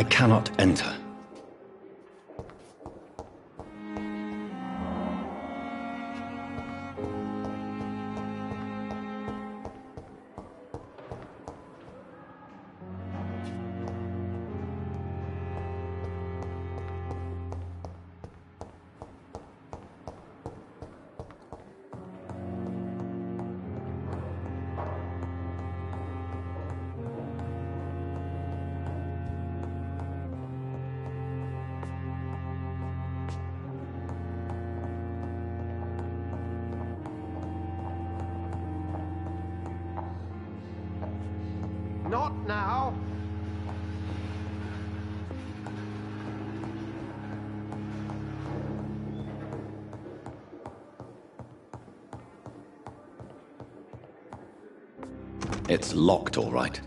I cannot enter. Not now. It's locked, all right.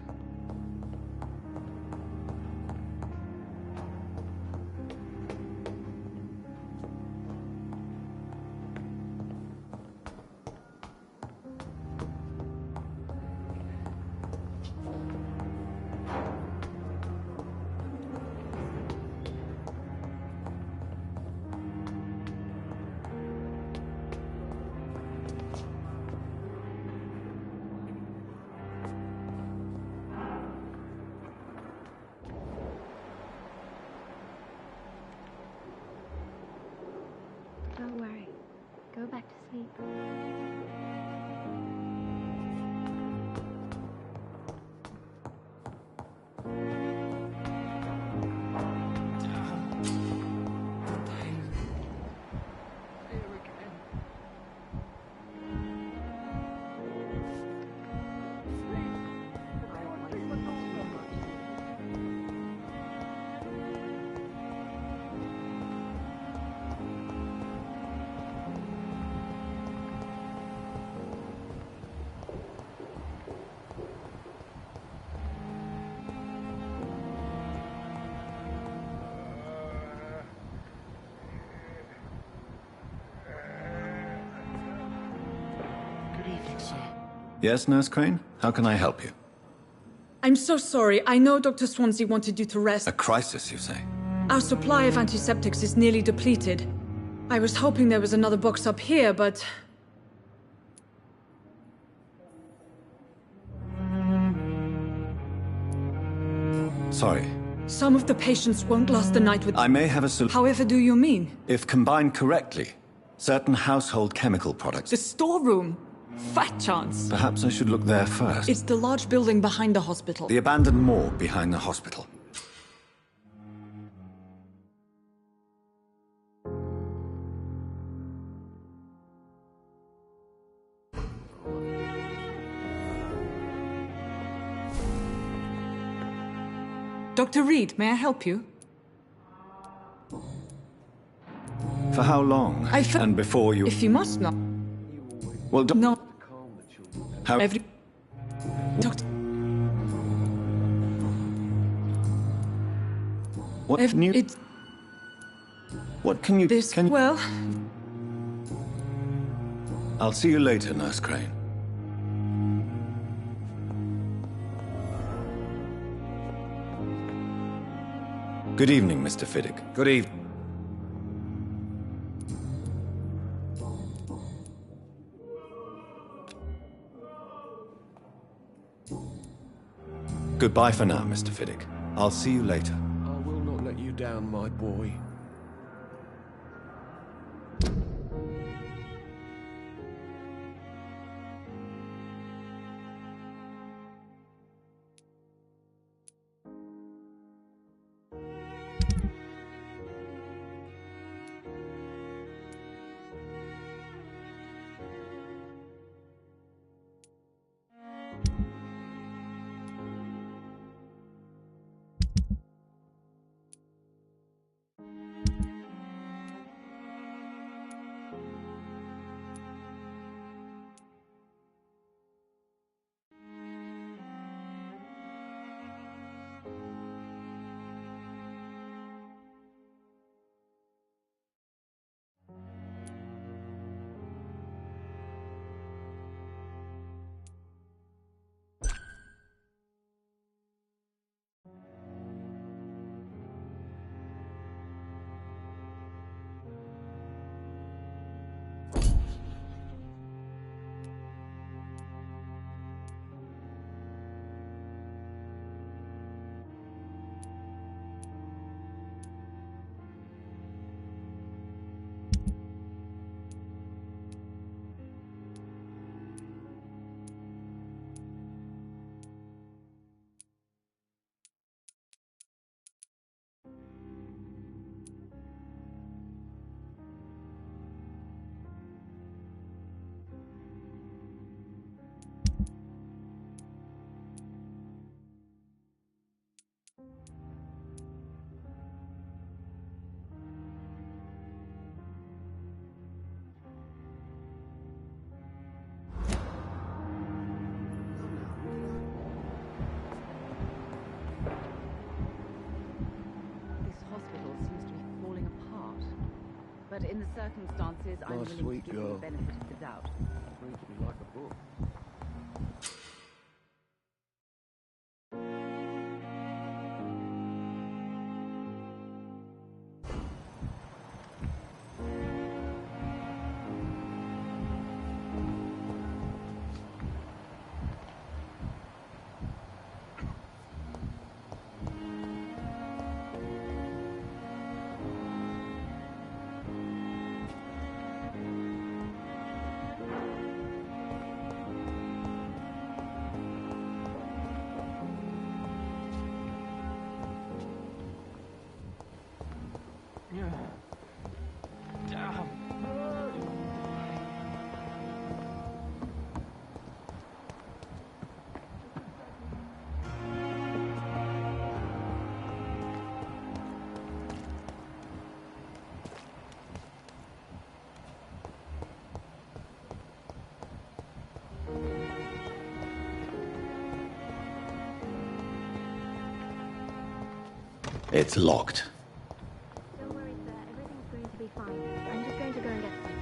Don't worry. Go back to sleep. Yes, Nurse Crane? How can I help you? I'm so sorry. I know Dr. Swansea wanted you to rest. A crisis, you say? Our supply of antiseptics is nearly depleted. I was hoping there was another box up here, but... Sorry. Some of the patients won't last the night with... I may have a solution. However do you mean? If combined correctly, certain household chemical products... The storeroom? Fat chance. Perhaps I should look there first. It's the large building behind the hospital. The abandoned morgue behind the hospital. Dr. Reed, may I help you? For how long? And before you... If you must know. Well, No. How... Doctor... What new... It's... What can you... This... Can... Well... I'll see you later, Nurse Crane. Good evening, Mr. Fiddick. Good evening. Goodbye for now, Mr. Fiddick. I'll see you later. I will not let you down, my boy. but in the circumstances, I'm My willing sweet to give you girl. the benefit of the doubt. Reads me like a book. It's locked. Don't worry, sir. Everything's going to be fine. I'm just going to go and get some.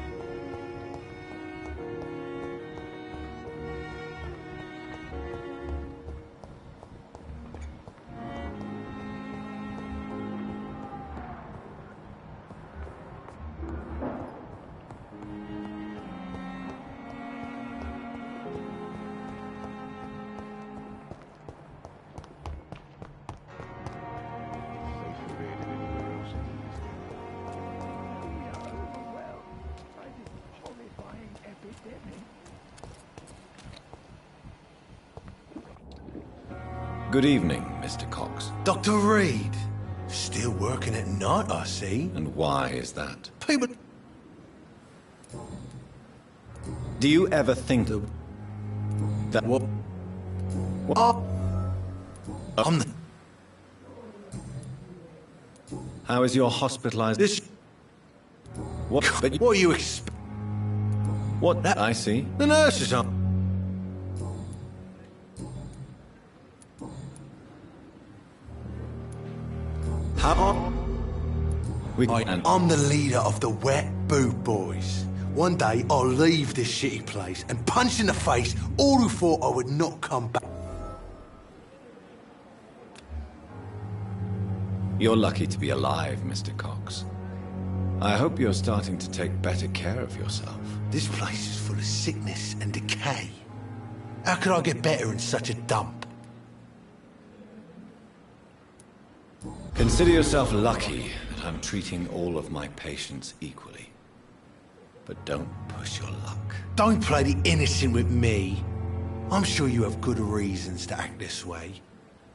Good evening, Mr. Cox. Dr. Reed. Still working at night, I see. And why is that? People... Do you ever think that What? Oh. I'm the... How is your hospitalized? This... What? But What you expect? what? I see. The nurses are... How? I'm the leader of the Wet Boot Boys. One day, I'll leave this shitty place and punch in the face all who thought I would not come back. You're lucky to be alive, Mr. Cox. I hope you're starting to take better care of yourself. This place is full of sickness and decay. How could I get better in such a dump? Consider yourself lucky that I'm treating all of my patients equally. But don't push your luck. Don't play the innocent with me. I'm sure you have good reasons to act this way.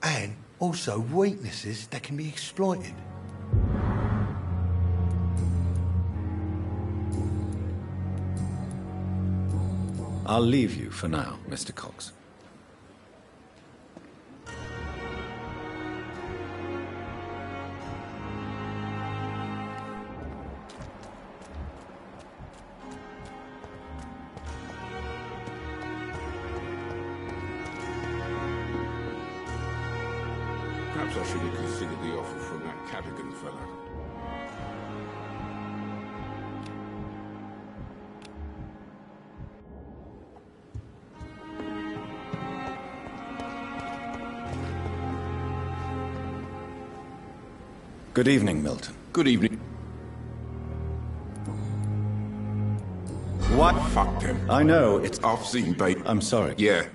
And also weaknesses that can be exploited. I'll leave you for now, Mr. Cox. Perhaps I should have considered the offer from that Cadogan fella. Good evening, Milton. Good evening. What? Fuck them. I know, it's... I've seen bait. I'm sorry. Yeah,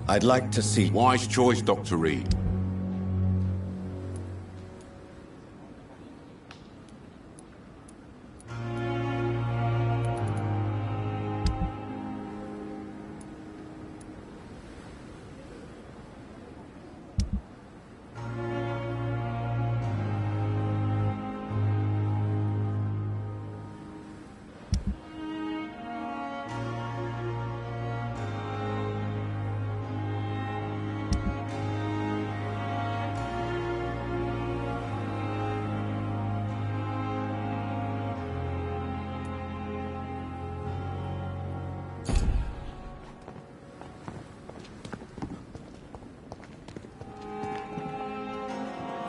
I'd like to see... wise choice, Dr. Reed.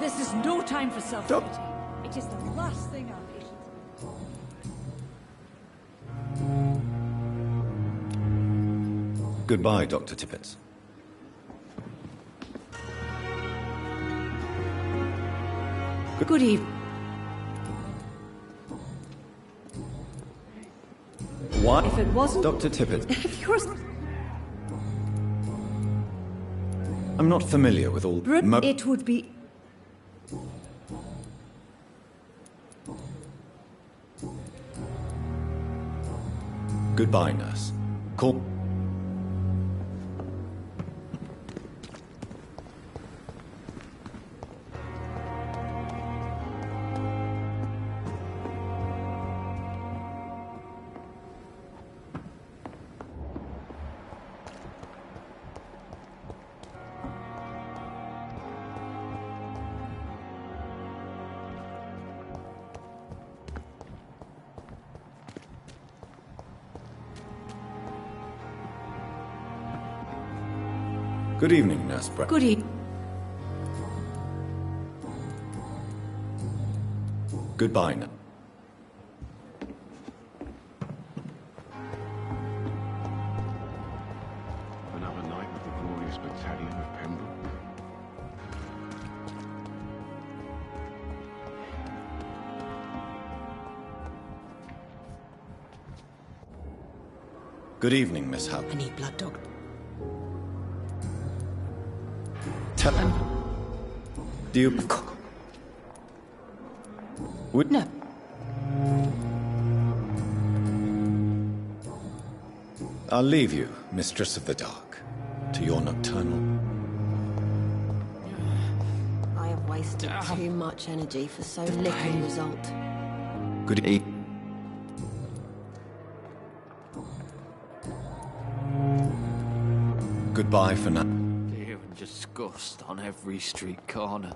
This is no time for self-pity. It is the last thing our patients... Goodbye, Dr. Tippett. Good evening. What? If it wasn't... Dr. Tippett, If you're... I'm not familiar with all... It would be... Goodbye, nurse. Call... Good evening, Nurse Brown. Good evening. Goodbye, nurse. Another night with the glorious battalion of Pembroke. Good evening, Miss Howe. I need blood, Doctor. Tell him. Do you... Would... No. I'll leave you, Mistress of the Dark, to your nocturnal... I have wasted too much energy for so little result. Good evening. Goodbye for now. Fear and disgust on every street corner.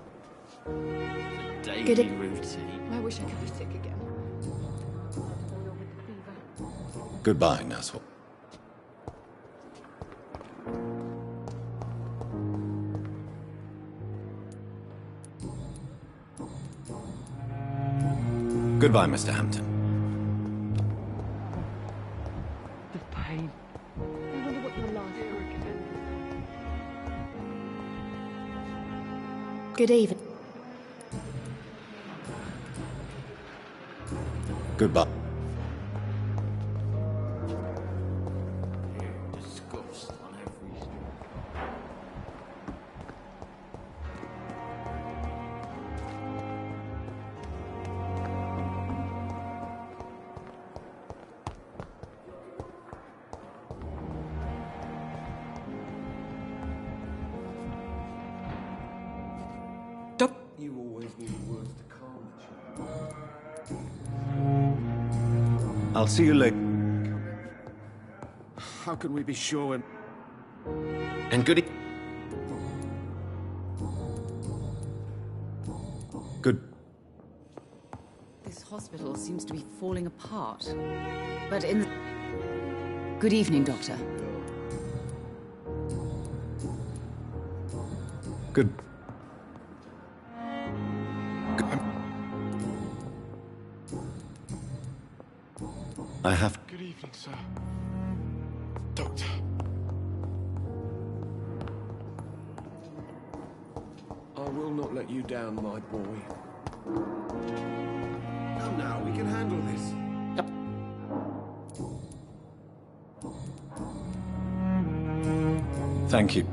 The daily Good e- routine. I wish I could be sick again. Goodbye, Nurse Hall. Goodbye, Mr. Hampton. The pain. I wonder what your last Good evening. Goodbye. Fear and disgust on every street. You always need words to calm the child. I'll see you later. How can we be sure when... And good Good. This hospital seems to be falling apart. But in the... Good evening, Doctor. Good. I have... Good evening, sir. Doctor. I will not let you down, my boy. Come now, we can handle this. Thank you.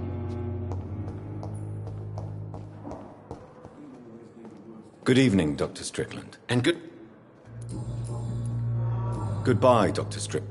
Good evening, Dr. Strickland. And good... Goodbye, Dr. Strick.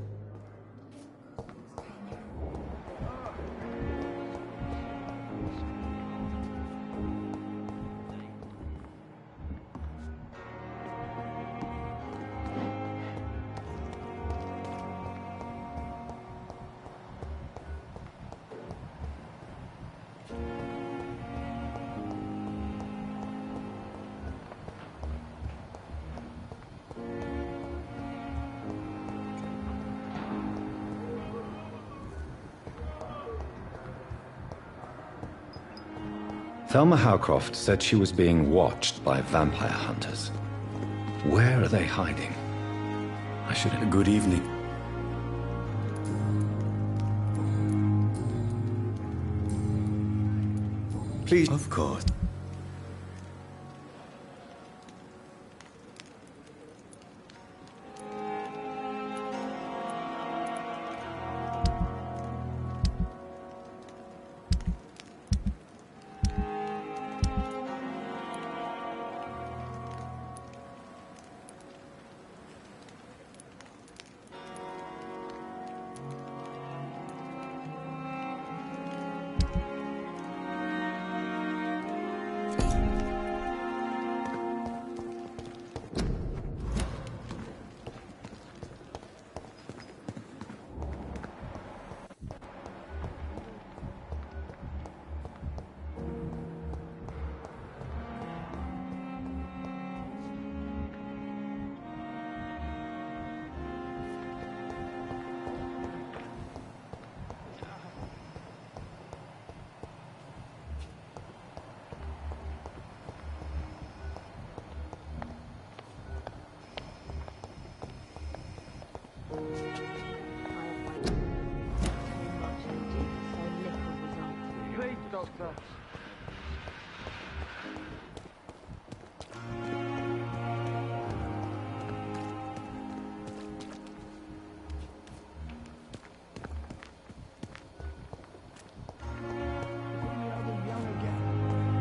Thelma Howcroft said she was being watched by vampire hunters. Where are they hiding? I should... Good evening. Please... Of course.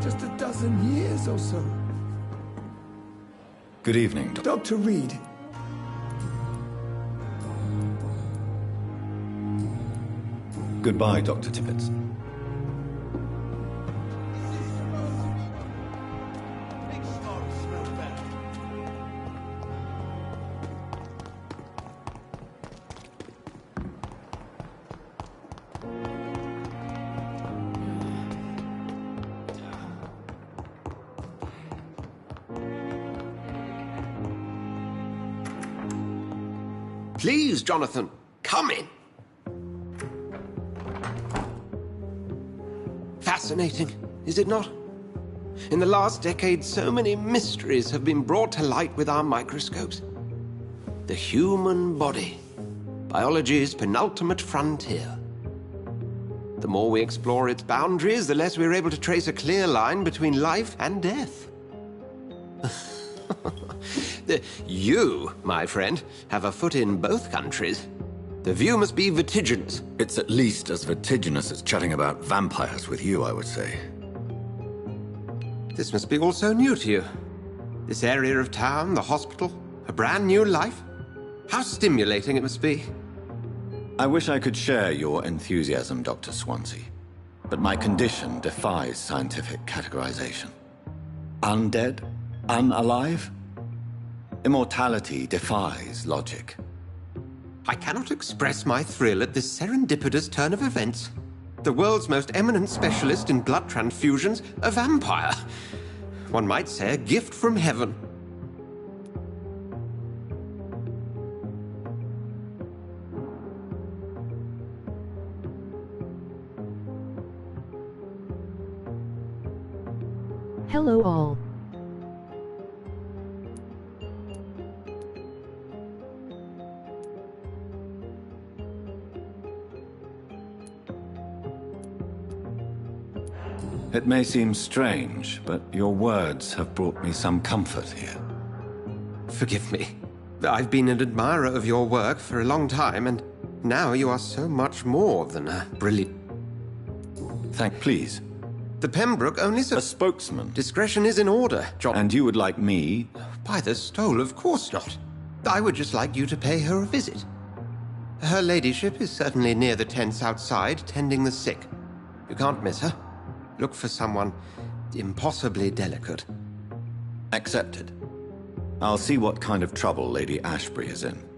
Just a dozen years or so. Good evening, Dr. Reed. Goodbye, Dr. Tibbets. Please, Jonathan, come in. Fascinating, is it not? In the last decade, so many mysteries have been brought to light with our microscopes. The human body, biology's penultimate frontier. The more we explore its boundaries, the less we're able to trace a clear line between life and death. You, my friend, have a foot in both countries. The view must be vertiginous. It's at least as vertiginous as chatting about vampires with you, I would say. This must be all so new to you. This area of town, the hospital, a brand new life. How stimulating it must be. I wish I could share your enthusiasm, Dr. Swansea, but my condition defies scientific categorization. Undead? Unalive? Immortality defies logic. I cannot express my thrill at this serendipitous turn of events. The world's most eminent specialist in blood transfusions, a vampire. One might say a gift from heaven. Hello all. It may seem strange, but your words have brought me some comfort here. Forgive me. I've been an admirer of your work for a long time, and now you are so much more than a brilliant... Please. The Pembroke only... A spokesman. Discretion is in order, John. And you would like me... By the stole, of course not. I would just like you to pay her a visit. Her ladyship is certainly near the tents outside, tending the sick. You can't miss her. Look for someone impossibly delicate. Accepted. I'll see what kind of trouble Lady Ashbury is in.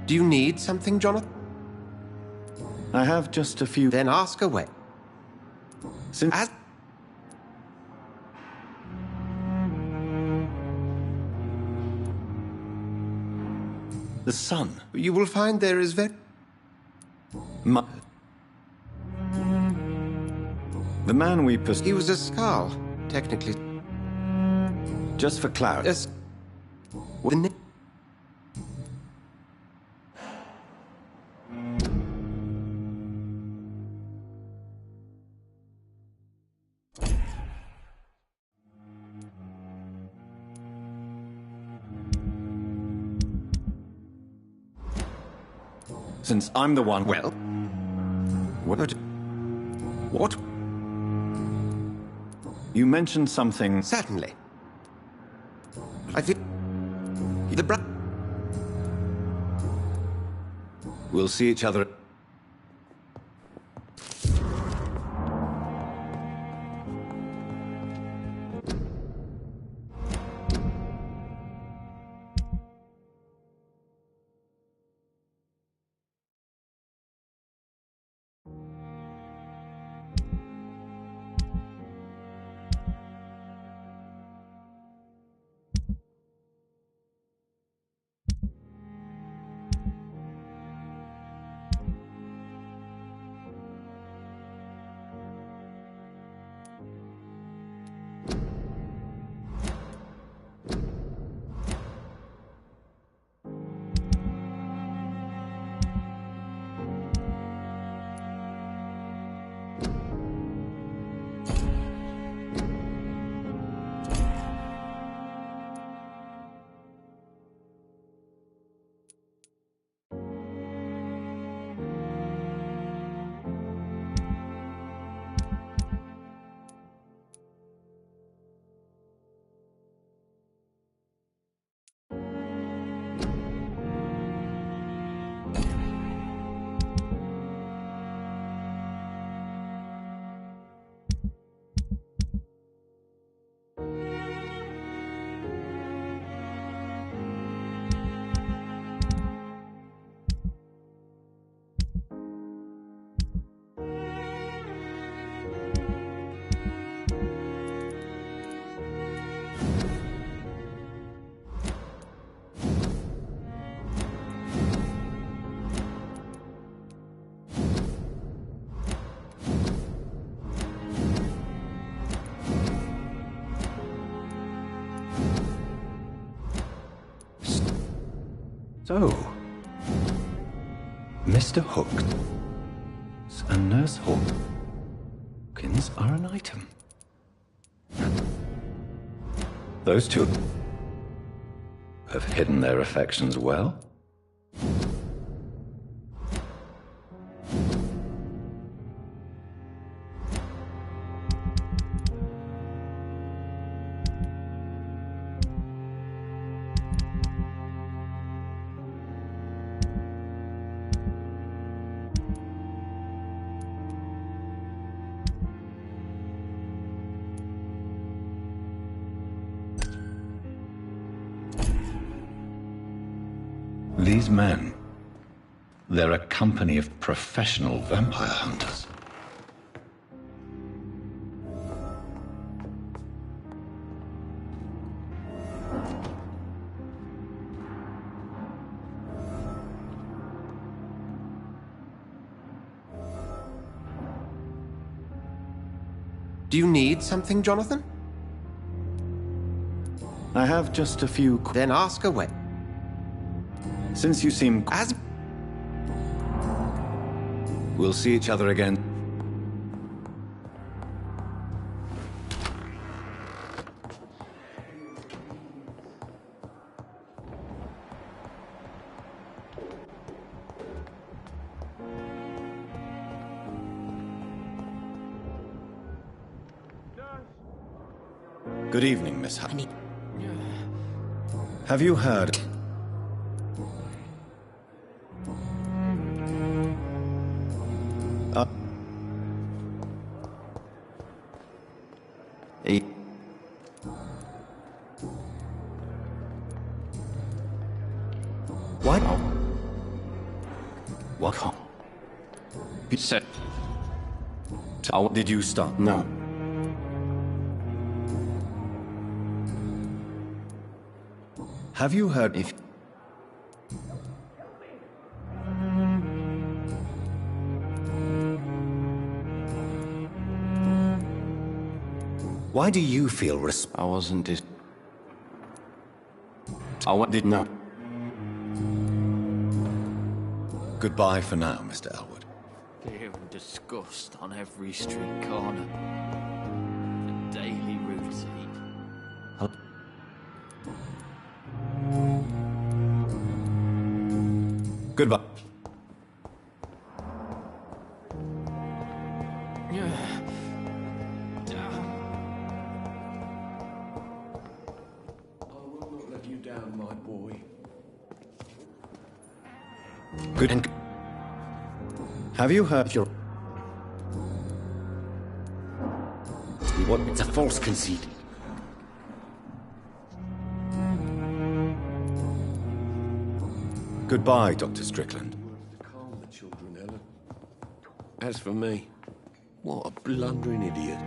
Do you need something, Jonathan? I have just a few... Then ask away. Since... The sun. You will find there is very... The man we pursued... He was a Skrull, technically. Just for clarity. Yes. The name... Since I'm the one... Well? What? You mentioned something... Certainly. I feel... The We'll see each other... So, Mr. Hook and Nurse Hawkins are an item. Those two have hidden their affections well. These men, they're a company of professional vampire hunters. Do you need something, Jonathan? I have just a few... Then ask away. Since you seem... As... We'll see each other again. Good evening, Miss Honey. Have you heard... What? What? You said... Did you start? No. Have you heard if... Why do you feel I wasn't dis... I did not. Goodbye for now, Mr. Elwood. Fear and disgust on every street corner. The daily routine. Goodbye. Good and have you heard your... What? It's a false conceit. Goodbye, Dr. Strickland. Calm the children, Ellen. As for me, what a blundering idiot.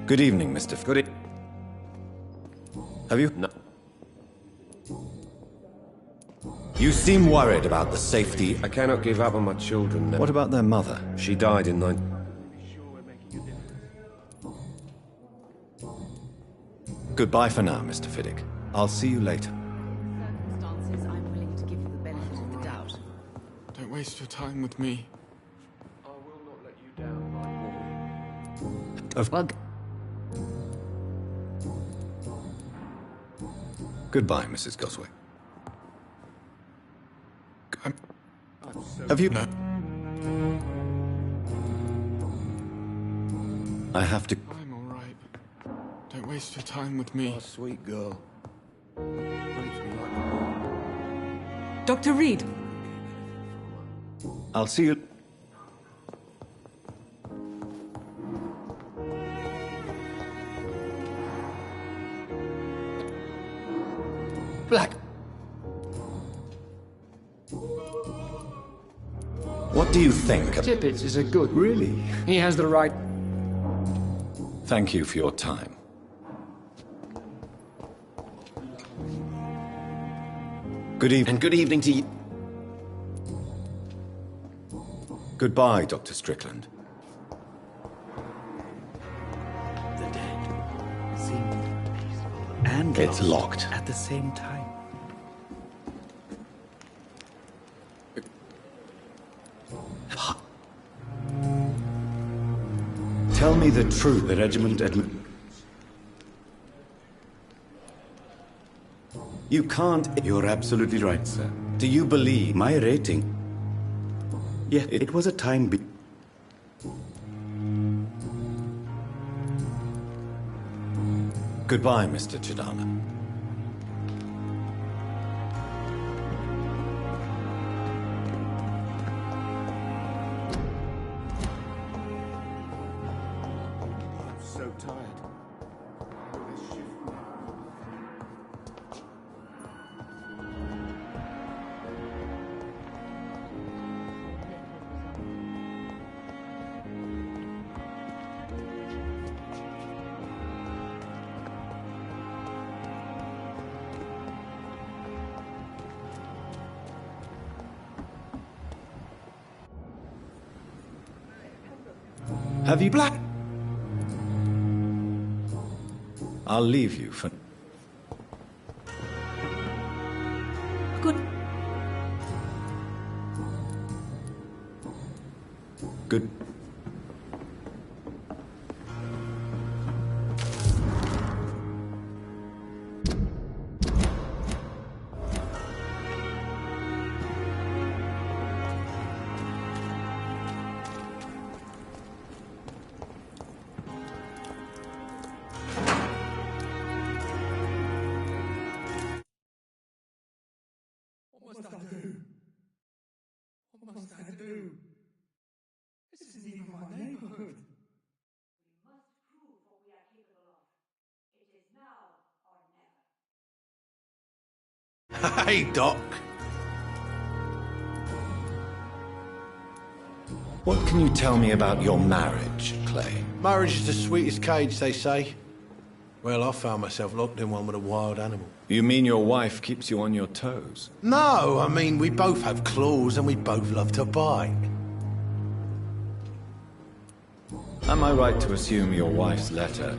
Good evening, Mr. Good evening. Have you... No. You seem worried about the safety... I cannot give up on my children now. What about their mother? She died in 9... Goodbye for now, Mr. Fiddick. I'll see you later. Circumstances, I'm willing to give you the benefit of the doubt. Don't waste your time with me. I will not let you down, my boy. Well, Goodbye, Mrs. Goswick. Have you... No. I have to... I'm all right. Don't waste your time with me. Oh, sweet girl. Breaks me like a ball. Dr. Reed. I'll see you... Black. What do you think of... Tippett is a good... Really? He has the right... Thank you for your time. Good evening. And good evening to you. Goodbye, Dr. Strickland. The dead seem peaceful and It's lost locked. at the same time. Tell me the truth. The regiment You can't... You're absolutely right, sir. Do you believe... My rating... Yeah, it was a time... Goodbye, Mr. Chidana. I'm so tired. Have you... Black... I'll leave you for... Good. Good... What must I do? What must I do? This isn't even my neighborhood. We must prove what we are capable of. It is now or never. Hey, Doc. What can you tell me about your marriage, Clay? Marriage is the sweetest cage, they say. Well, I found myself locked in one with a wild animal. You mean your wife keeps you on your toes? No, I mean, we both have claws and we both love to bite. Am I right to assume your wife's letter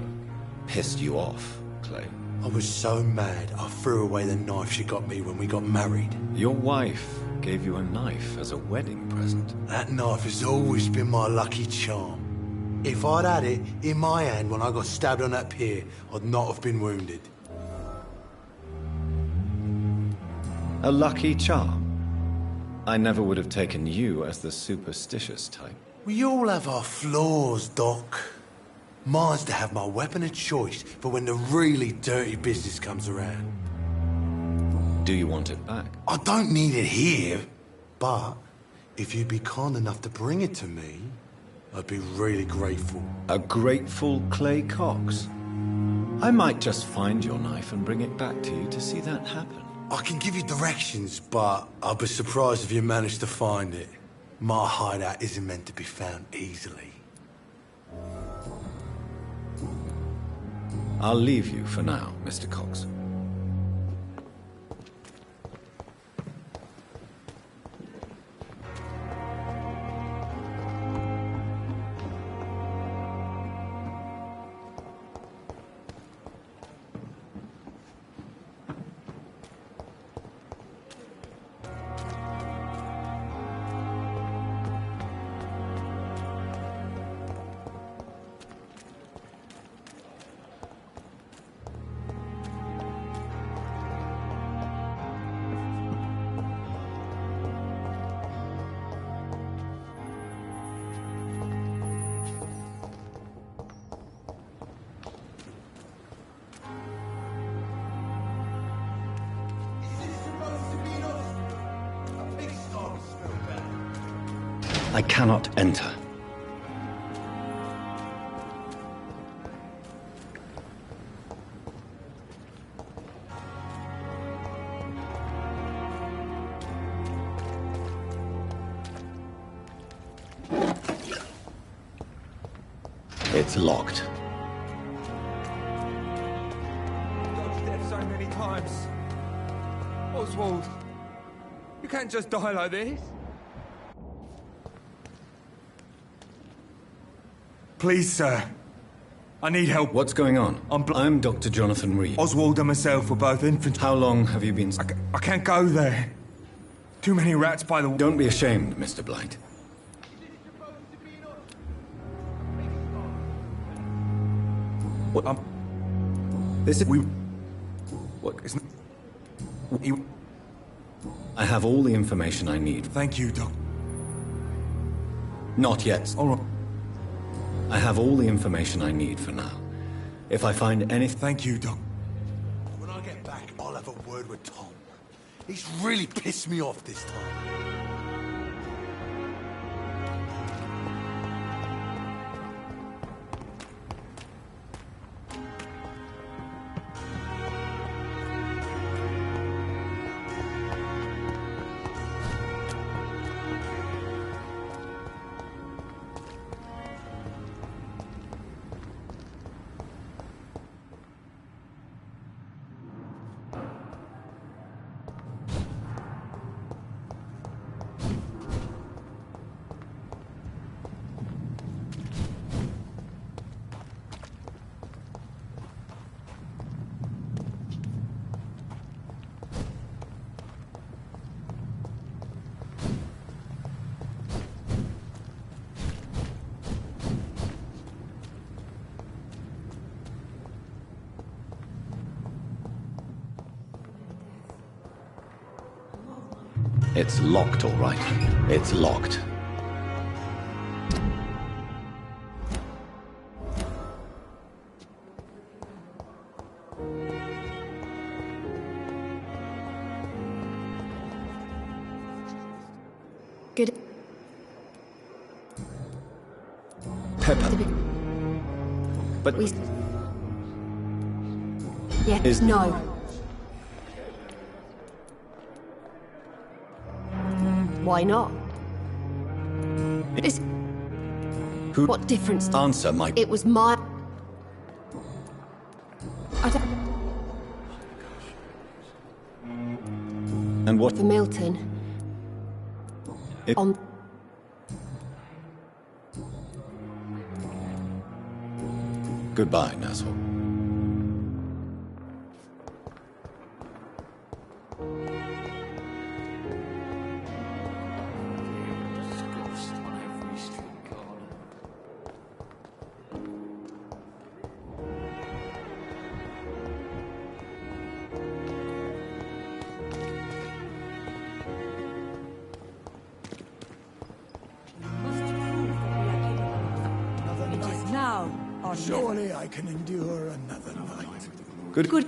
pissed you off, Clay? I was so mad, I threw away the knife she got me when we got married. Your wife gave you a knife as a wedding present. That knife has always been my lucky charm. If I'd had it in my hand when I got stabbed on that pier, I'd not have been wounded. A lucky charm? I never would have taken you as the superstitious type. We all have our flaws, Doc. Mine's to have my weapon of choice for when the really dirty business comes around. Do you want it back? I don't need it here, but if you'd be kind enough to bring it to me, I'd be really grateful. A grateful Clay Cox? I might just find your knife and bring it back to you to see that happen. I can give you directions, but I'll be surprised if you manage to find it. My hideout isn't meant to be found easily. I'll leave you for now, Mr. Cox. I cannot enter. It's locked. Dodged death so many times. Oswald, you can't just die like this. Please, sir. I need help. What's going on? I'm Dr. Jonathan Reed. Oswald and myself were both infantry. How long have you been... I can't go there. Too many rats by the... Don't be ashamed, Mr. Blight. What? This is... What? Isn't... I have all the information I need. Thank you, Doc. Not yet. All right. I have all the information I need for now. If I find anything... Thank you, Doc. When I get back, I'll have a word with Tom. He's really pissed me off this time. It's locked, all right. It's locked. Good. Pepper. But... Yeah, Is... no. Why not? Is... Who? What difference? Answer my... It was my... I don't... And what... For Milton. If... On... Goodbye, Nassau. Disgust on every street corner. It is now or Surely I can endure another night. Good. Good.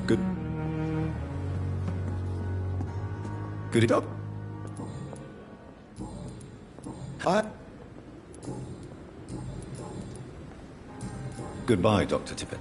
Good. Good. Up. Goodbye, Dr. Tippett.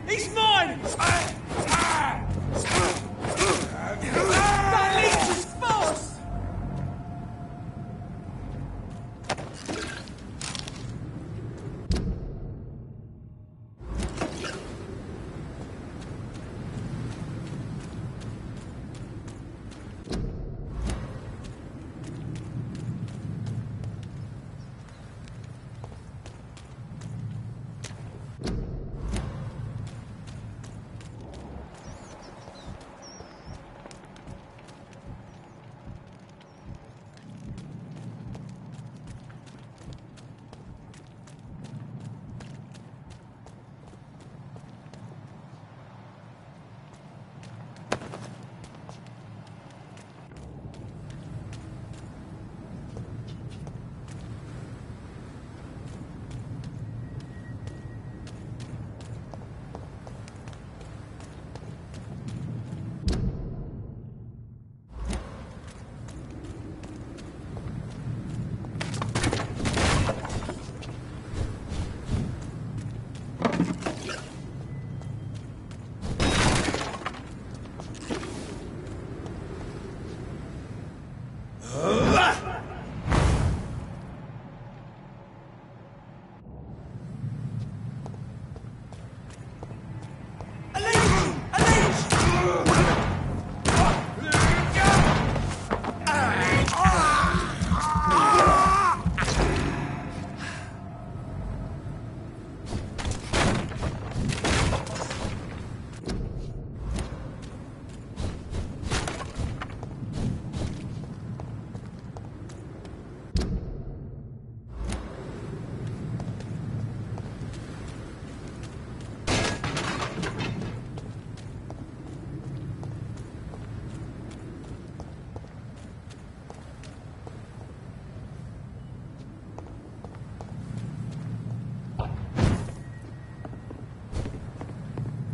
He's mine! That leech is force!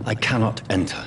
I cannot enter.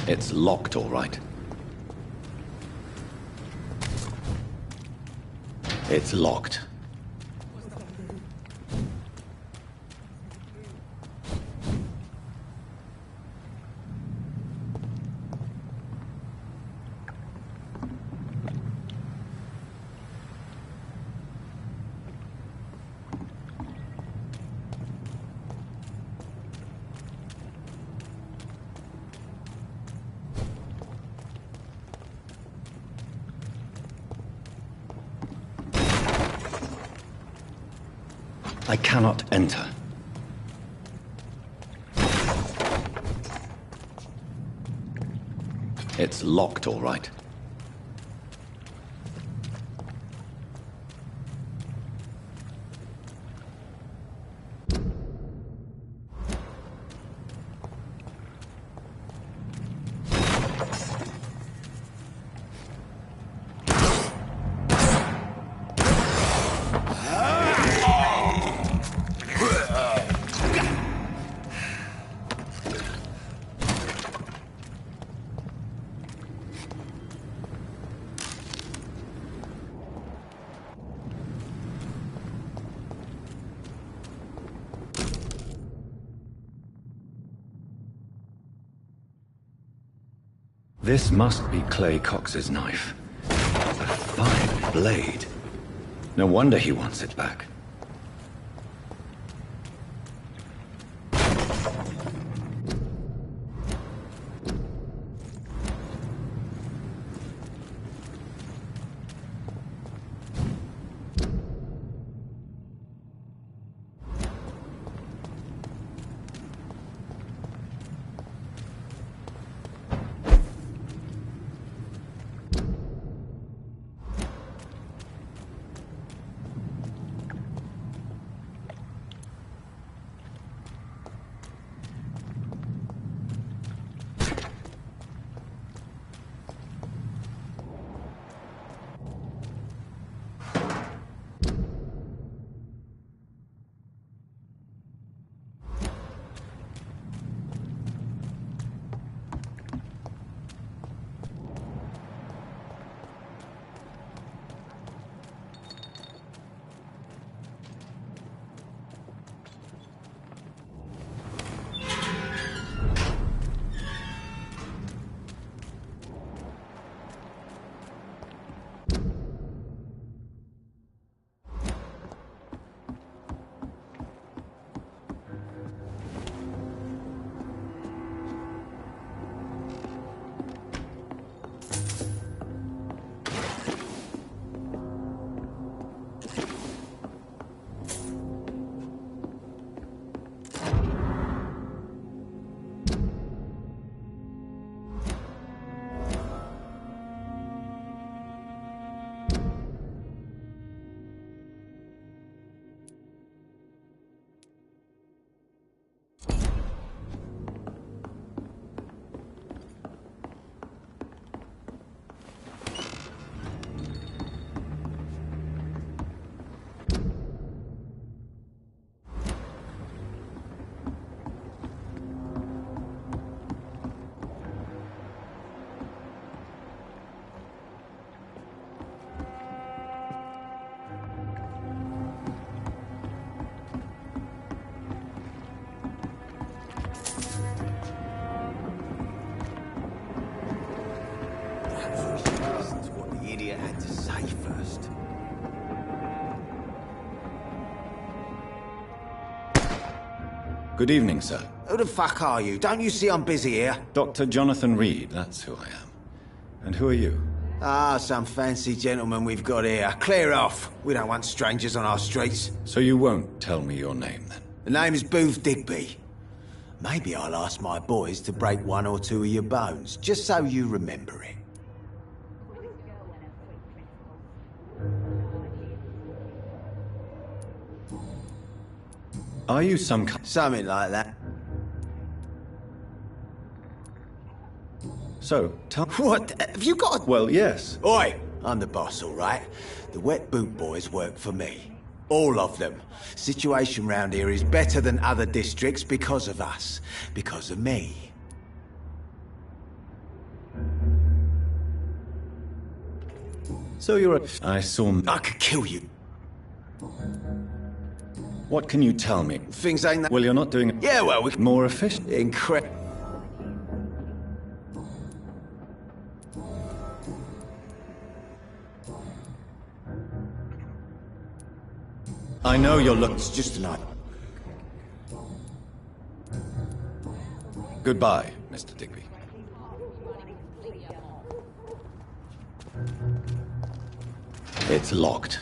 It's locked, all right. It's locked. I cannot enter. It's locked, all right. This must be Clay Cox's knife. A fine blade. No wonder he wants it back. Good evening, sir. Who the fuck are you? Don't you see I'm busy here? Dr. Jonathan Reed, that's who I am. And who are you? Ah, some fancy gentleman we've got here. Clear off. We don't want strangers on our streets. So you won't tell me your name, then? The name is Booth Digby. Maybe I'll ask my boys to break one or two of your bones, just so you remember it. Are you some Something like that. So, tell... What? Have you got... Well, yes. Oi! I'm the boss, all right? The Wet Boot Boys work for me. All of them. Situation round here is better than other districts because of us. Because of me. So you're a... I saw... I could kill you. What can you tell me? Things ain't that... Well, you're not doing... Yeah, well, we... More efficient? Incredible. I know you're looking... It's just an idea. Goodbye, Mr. Digby. It's locked.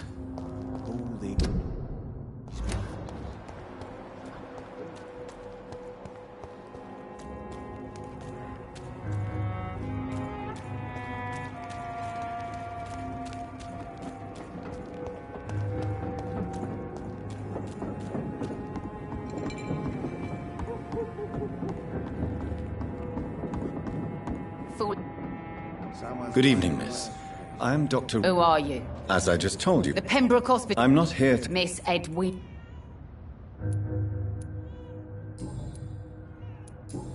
Good evening, miss. I'm Dr. Who are you? As I just told you. The Pembroke Hospital. I'm not here to... Miss Edwin.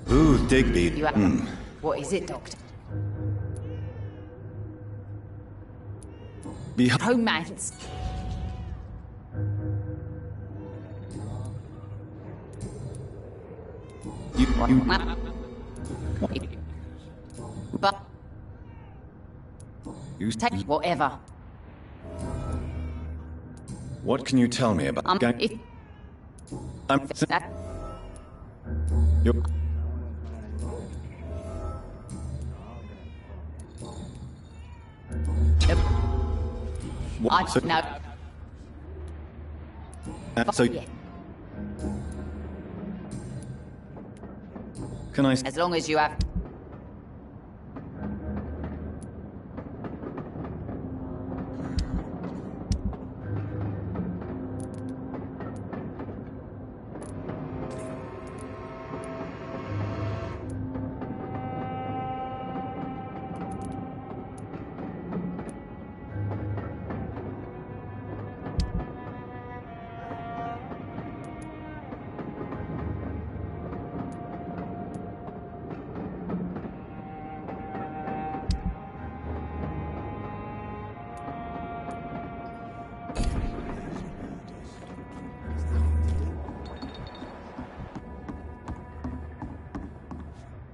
Ooh, Digby. You What is it, Doctor? Romance. But... You take whatever. What can you tell me about gang? I'm... You're... What? No. So... Yeah. Can I... As long as you have...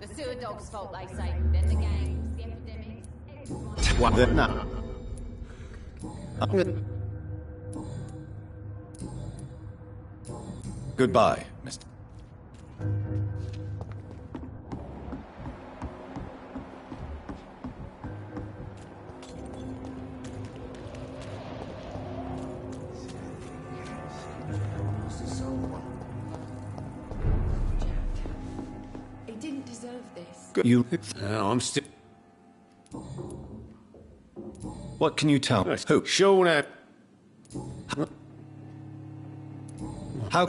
The sewer dog's fault, they say. Then the gangs, the epidemics... What? No. Goodbye, Mr. He didn't deserve this. You... I'm still... What can you tell me? Who? Sean... How...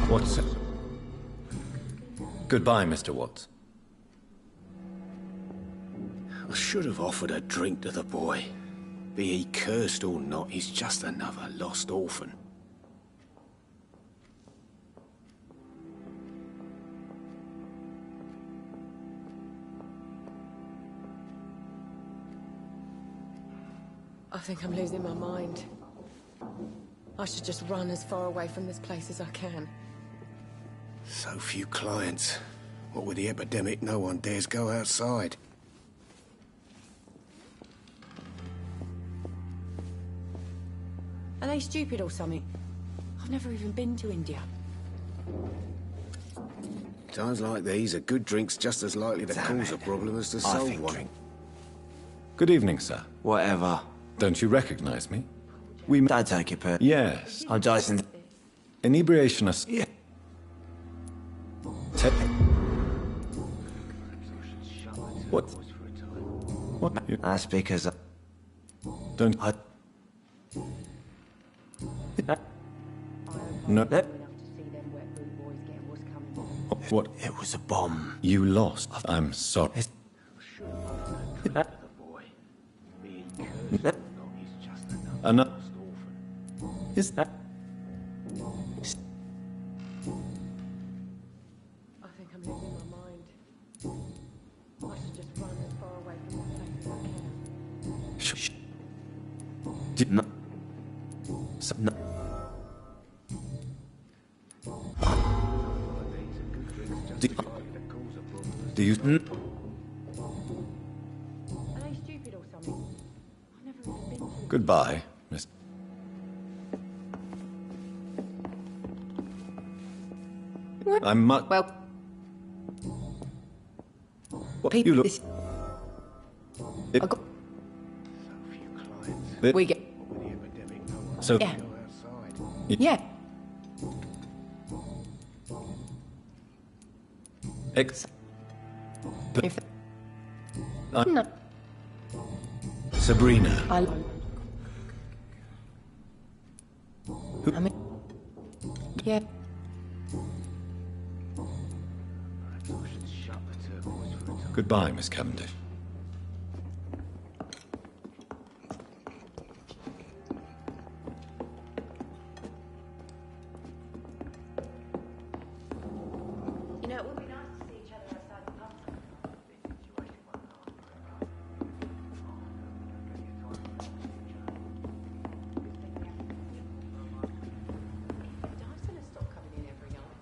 What's it? Goodbye, Mr. Watts. I should have offered a drink to the boy. Be he cursed or not, he's just another lost orphan. I think I'm losing my mind. I should just run as far away from this place as I can. So few clients. What with the epidemic, no one dares go outside. Are they stupid or something? I've never even been to India. Times like these, a good drink's just as likely to cause a problem as to solve one. Good evening, sir. Whatever. Don't you recognize me? Don't take it, Pert. Yes. I'm Dyson. Inebriation is... Yeah. What? What? That's because Don't... No. What? It was a bomb. You lost. I'm sorry. Another... Is that... I think I'm losing my mind. I should just run as far away from this place as I can. Shh. Did not... No. Do you... Are they stupid or something? I've never even been to... Goodbye, Miss... I'm much... Well... What you look... We get... So... Yeah. Yeah. If... No. Sabrina. I mean... Yeah. Goodbye, Miss Cavendish. You know, it would be nice to see each other outside the pub. Dyson has stopped coming in every night.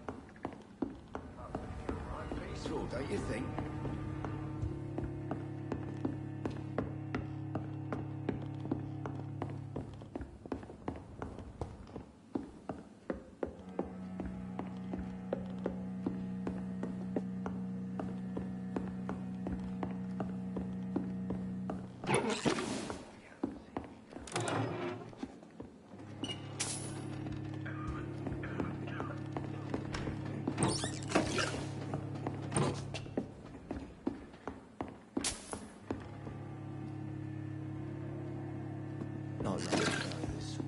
Peaceful, don't you think? not long ago, this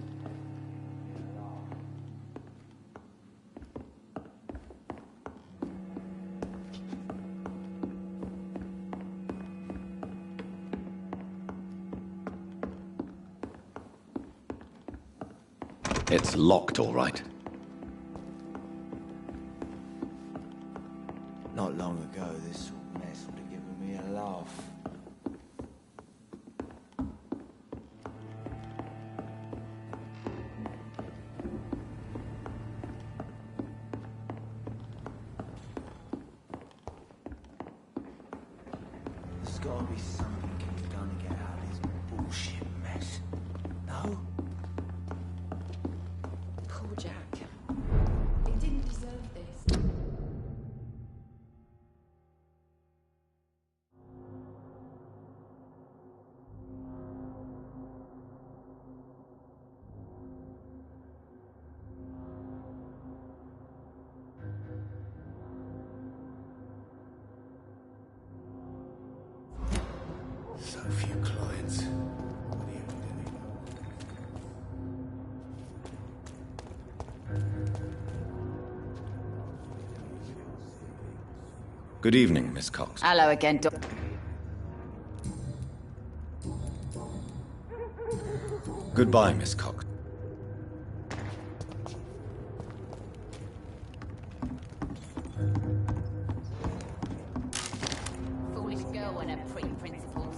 It's locked, all right. Not long ago, this mess would have given me a laugh. There's got to be something he's done to get out of this bullshit mess. No? Poor Jack. He didn't deserve this. So few clients. Good evening, Miss Cox. Hello again, Doc. Goodbye, Miss Cox. Foolish girl and her pretty principles.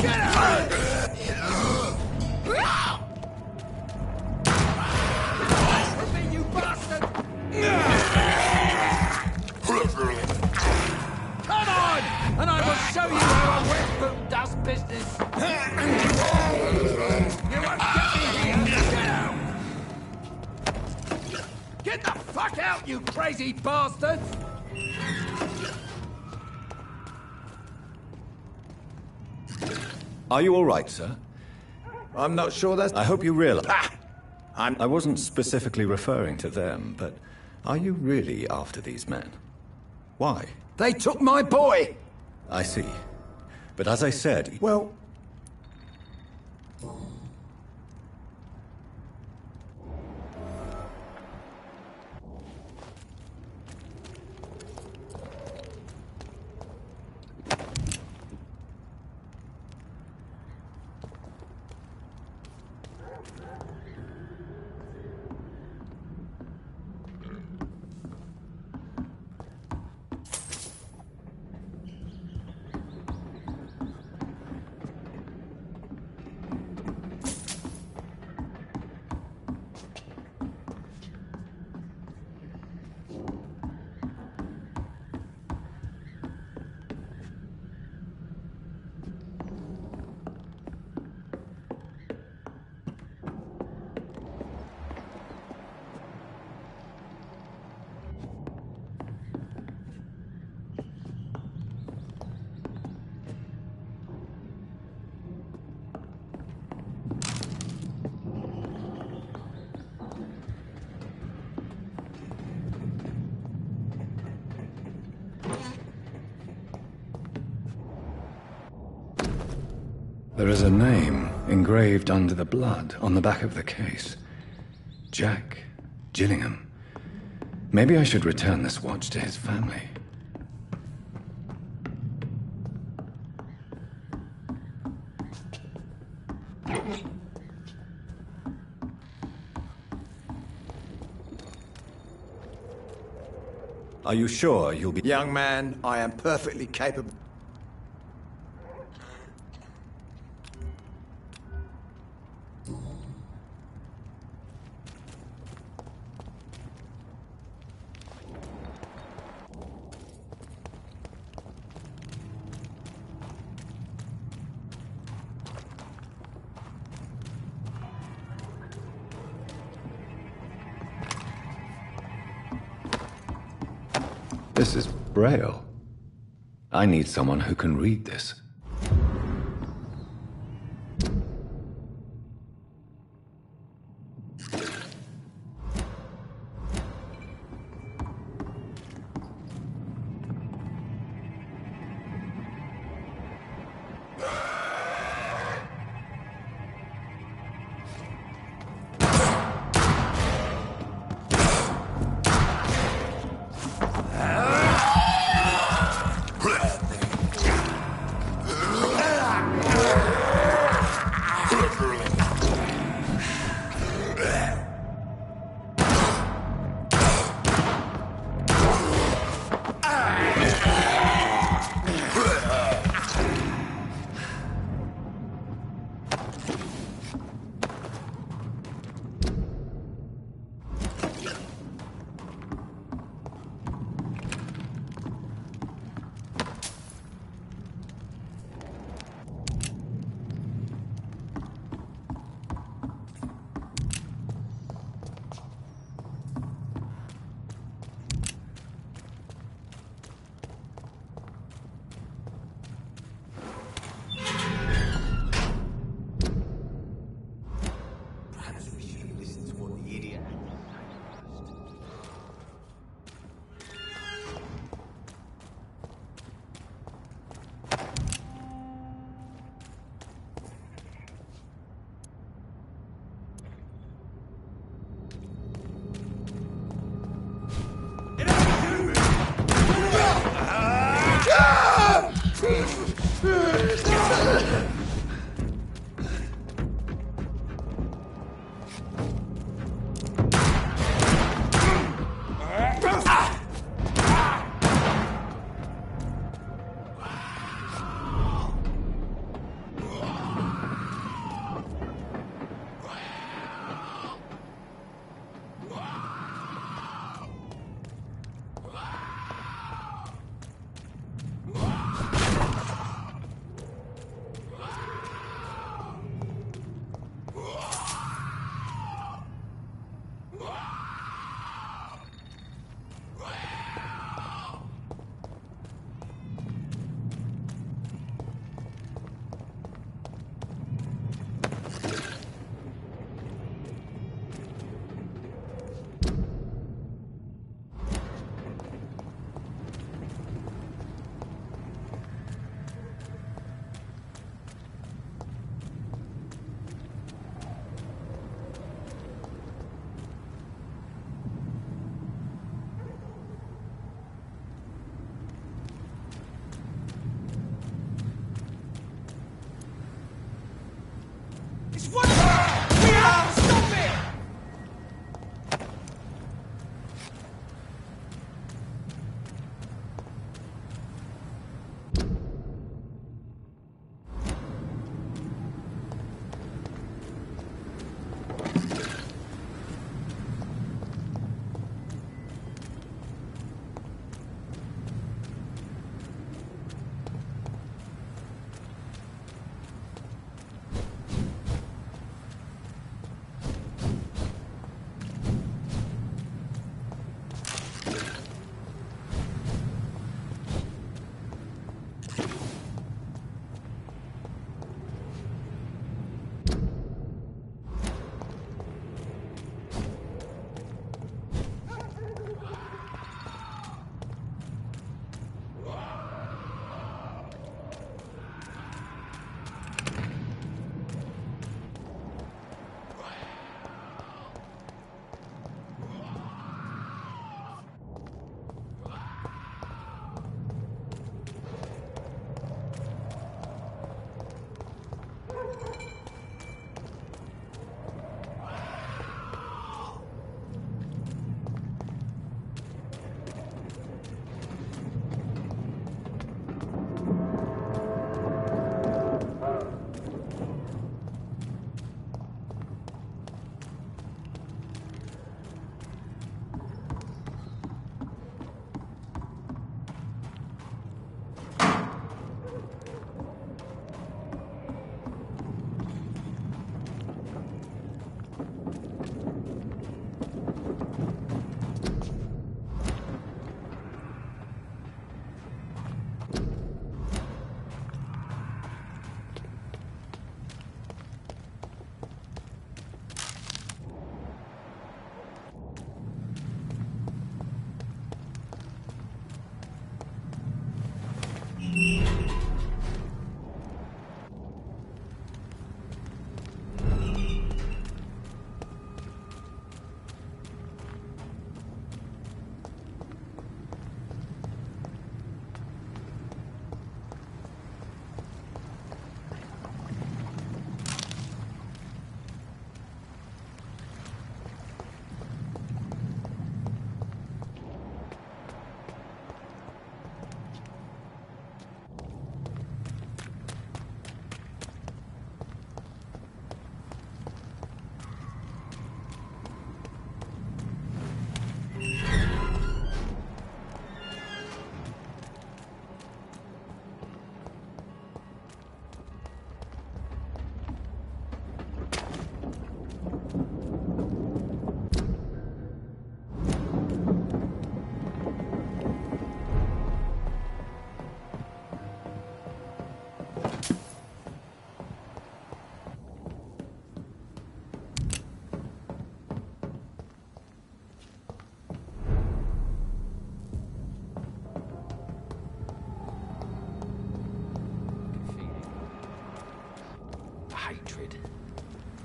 Get out! From me, you bastard! Come on! And I will show you how a wet boot does business! You won't get me here! Get out! Get the fuck out, you crazy bastards! Are you all right, sir? I'm not sure that's... I hope you realize... I wasn't specifically referring to them, but are you really after these men? Why? They took my boy! I see. But as I said... Well... There is a name engraved under the blood on the back of the case. Jack Gillingham. Maybe I should return this watch to his family. Are you sure you'll be... Young man, I am perfectly capable... This is Braille. I need someone who can read this. What? Stop it!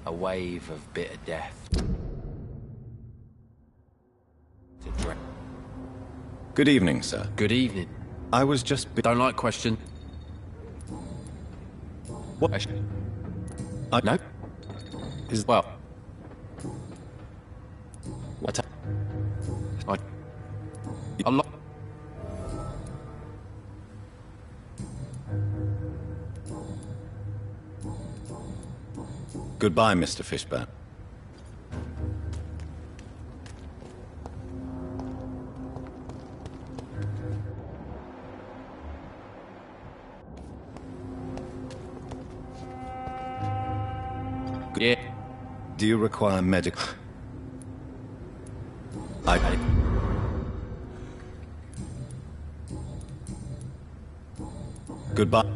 A wave of bitter death. Good evening, sir. Good evening. I was just... Don't like question. What? No. Is... Well. What? A lot. Goodbye, Mr. Fishburne. Yeah. Do you require medical... Goodbye.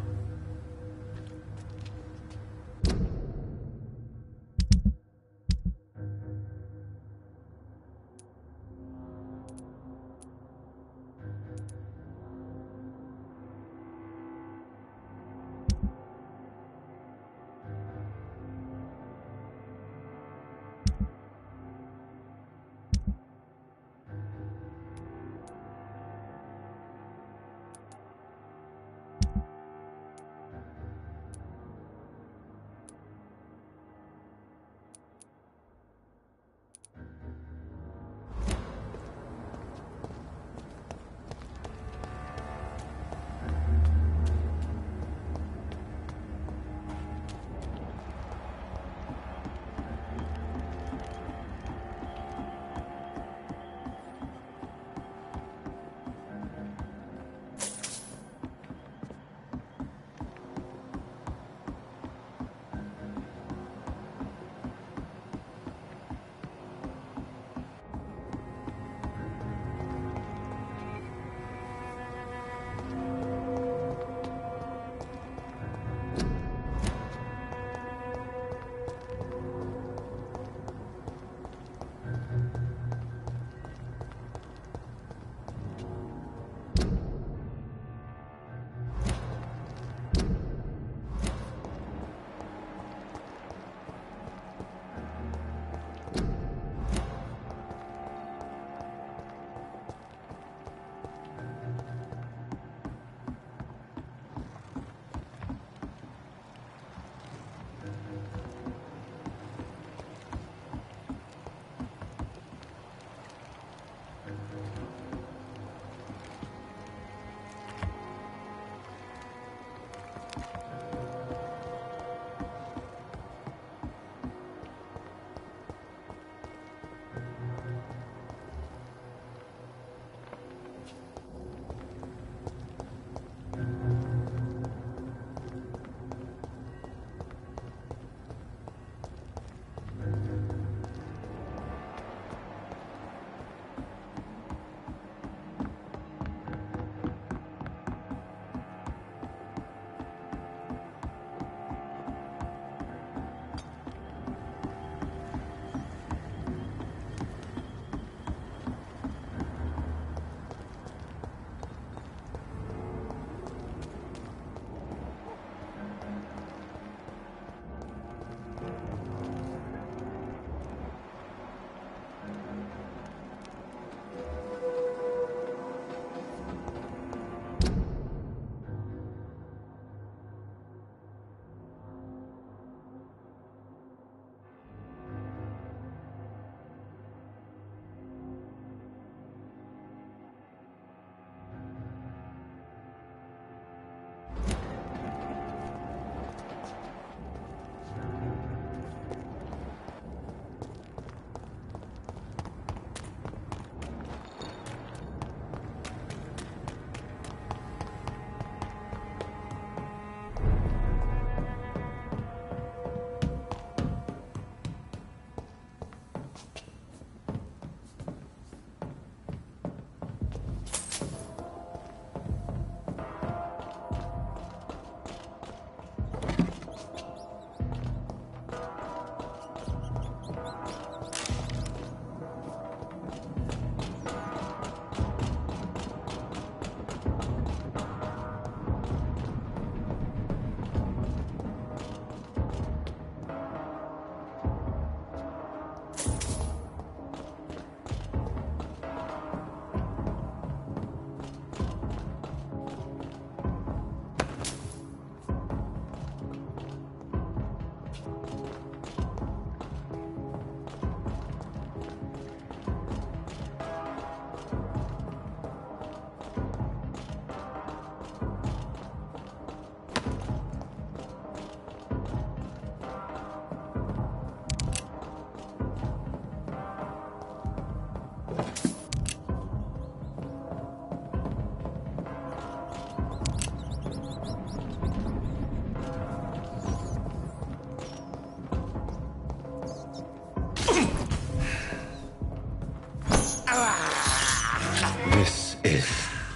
This is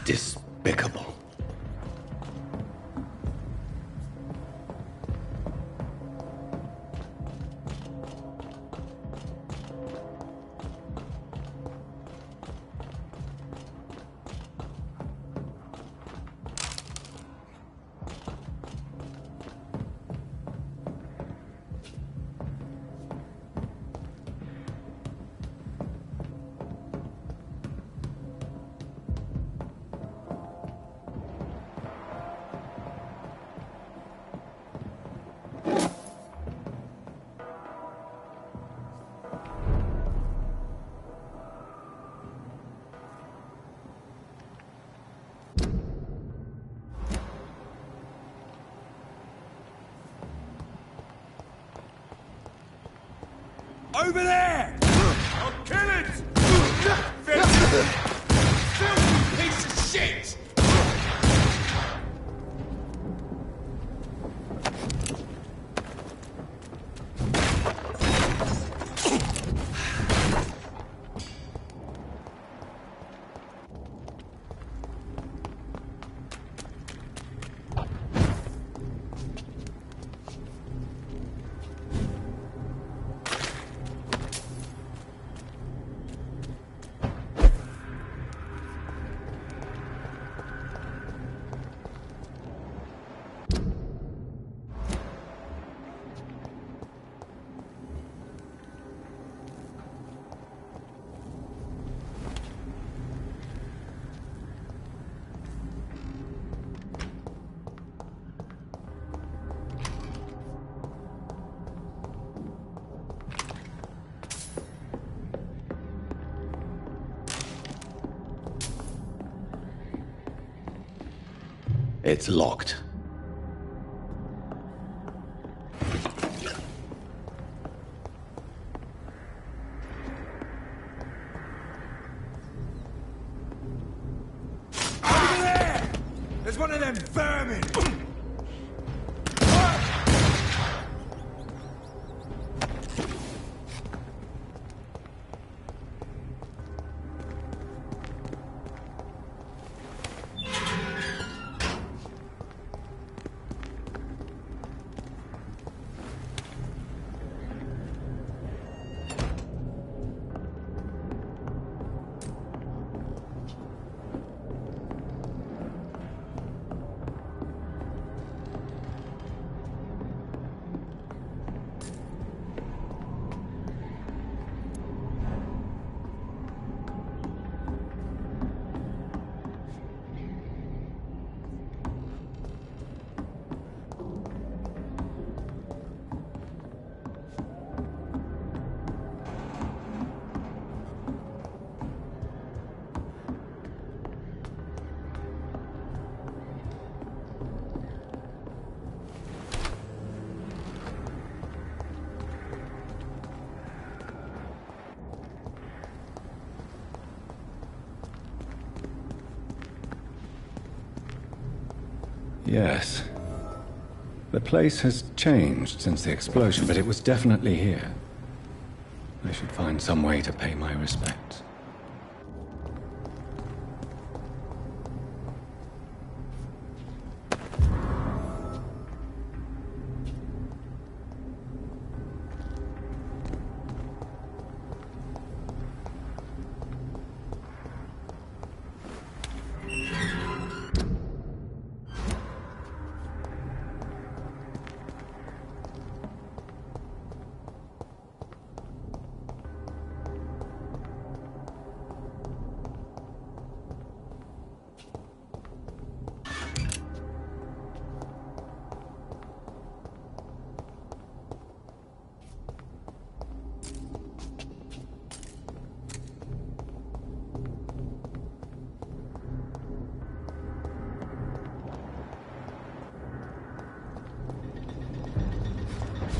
despicable. Over there! I'll kill it! Filthy piece of shit! It's locked. Over there! There's one of them vermin! Yes. The place has changed since the explosion, but it was definitely here. I should find some way to pay my respects.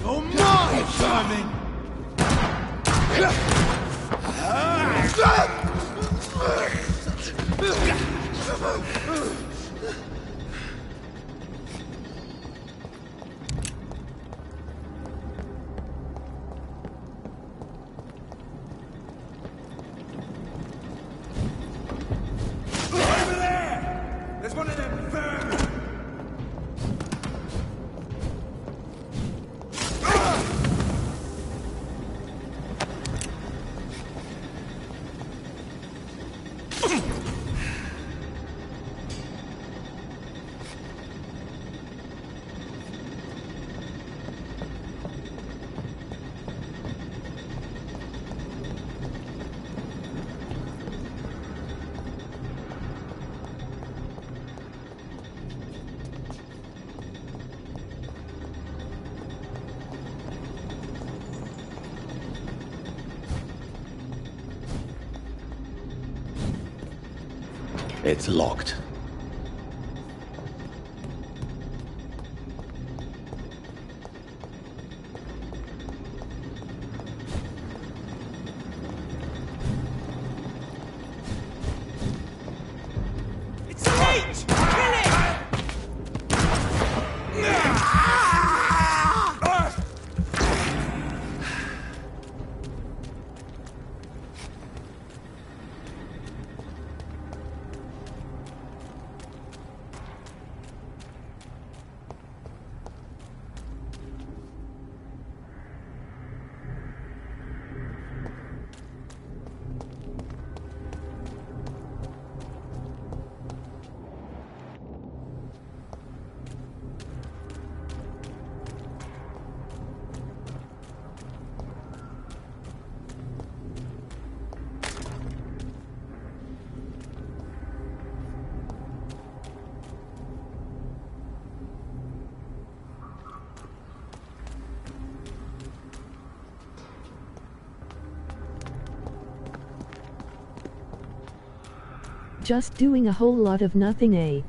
Oh my, Simon! Over there! There's one of them vermin! It's locked. It's H! Kill it! Just doing a whole lot of nothing, eh?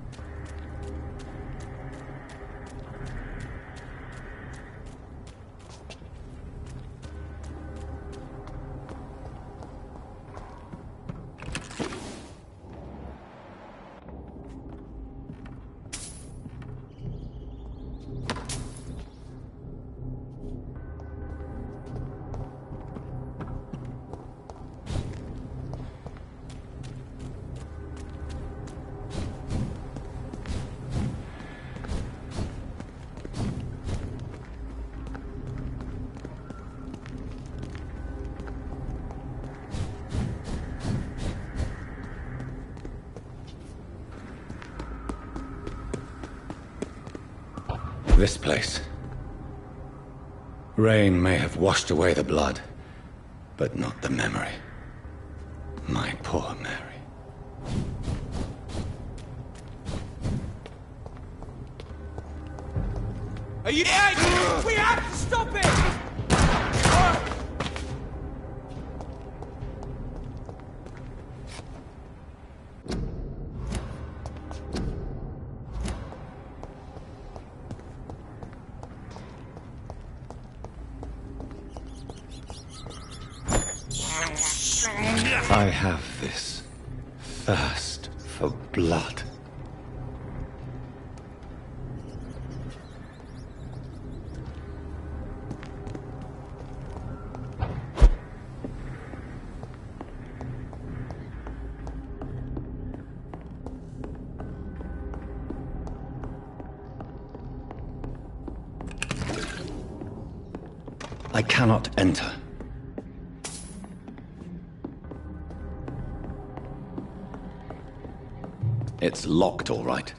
This place. Rain may have washed away the blood, but not the memory. My poor Mary. Are you... We have to stop it! I have this thirst for blood. I cannot enter. It's locked, all right.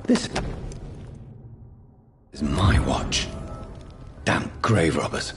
This is my watch. Damn grave robbers.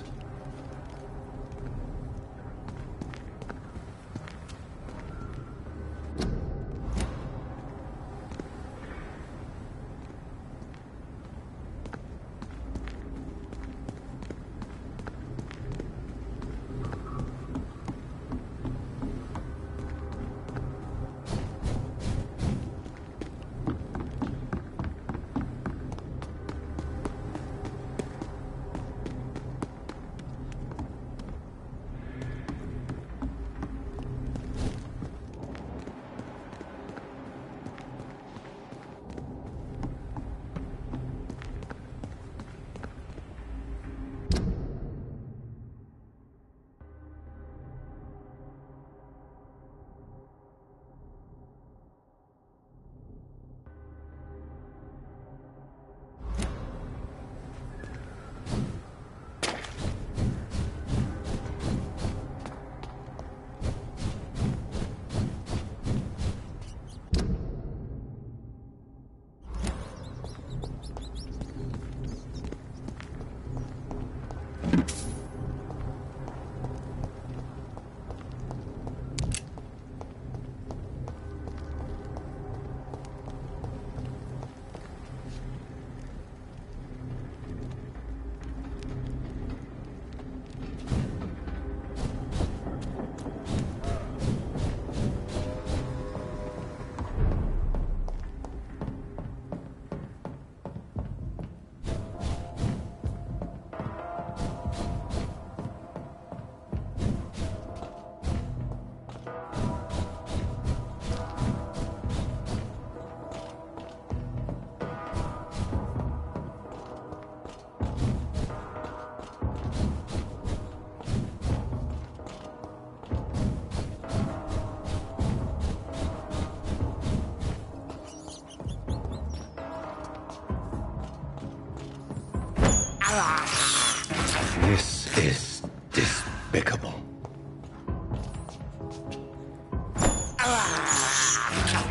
This is despicable.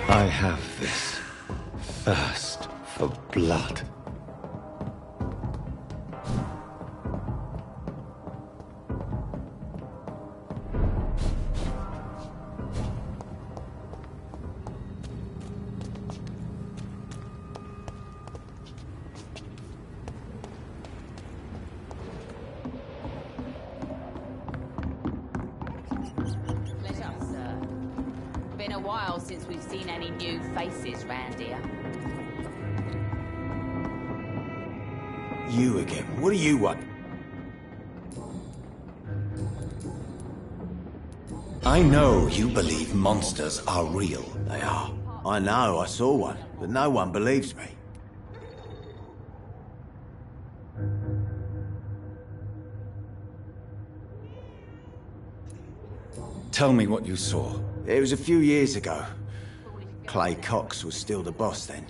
I have this thirst for blood. Been a while since we've seen any new faces round here. You again. What do you want? I know you believe monsters are real. They are. I know, I saw one, but no one believes me. Tell me what you saw. It was a few years ago. Clay Cox was still the boss then.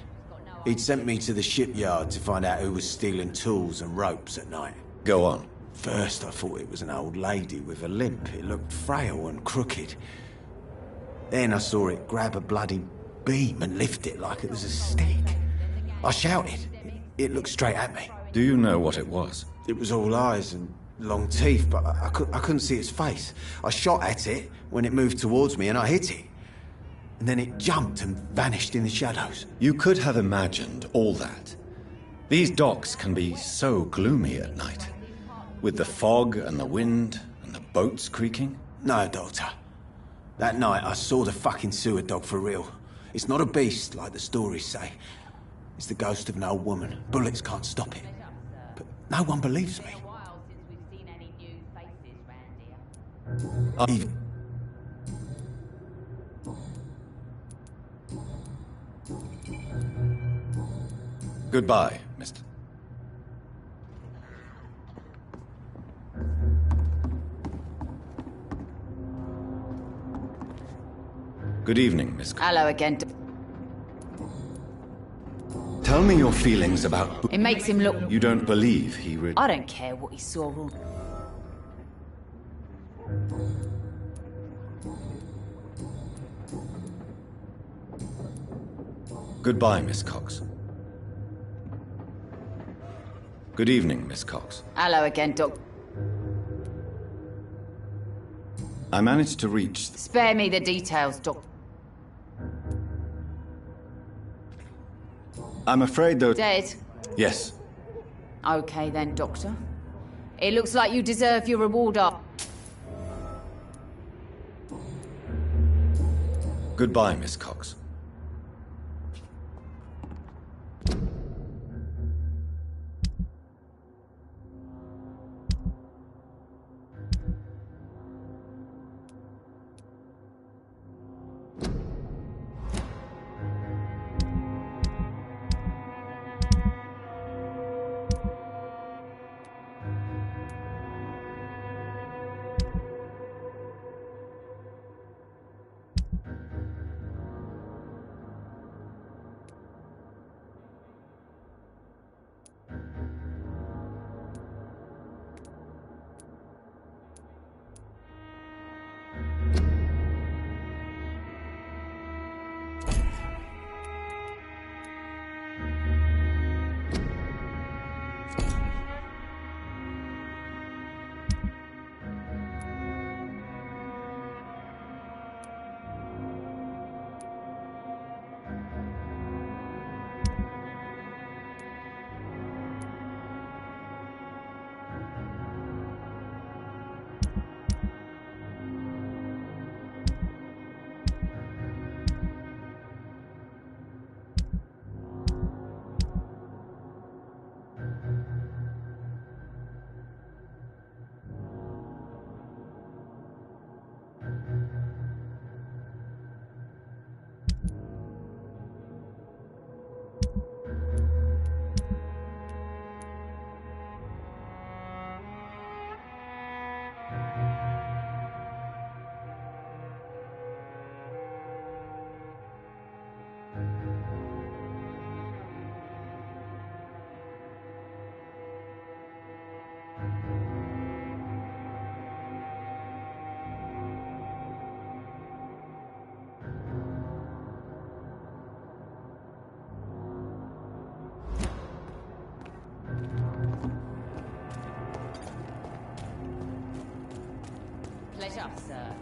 He'd sent me to the shipyard to find out who was stealing tools and ropes at night. Go on. First, I thought it was an old lady with a limp. It looked frail and crooked. Then I saw it grab a bloody beam and lift it like it was a stick. I shouted. It looked straight at me. Do you know what it was? It was all eyes and long teeth, but I couldn't see its face. I shot at it when it moved towards me and I hit it. And then it jumped and vanished in the shadows. You could have imagined all that. These docks can be so gloomy at night. With the fog and the wind and the boats creaking. No, Doctor. That night I saw the fucking sewer dog for real. It's not a beast like the stories say. It's the ghost of an old woman. Bullets can't stop it. But no one believes me. Goodbye, Mr. Good evening, Miss. Hello again. Tell me your feelings about... It makes him look... You don't believe he really... I don't care what he saw all... Goodbye, Miss Cox. Good evening, Miss Cox. Hello again, Doc. I managed to reach... Spare me the details, Doc. I'm afraid, though... Dead? Yes. Okay then, Doctor. It looks like you deserve your reward up. Goodbye, Miss Cox. Pleasure, sir.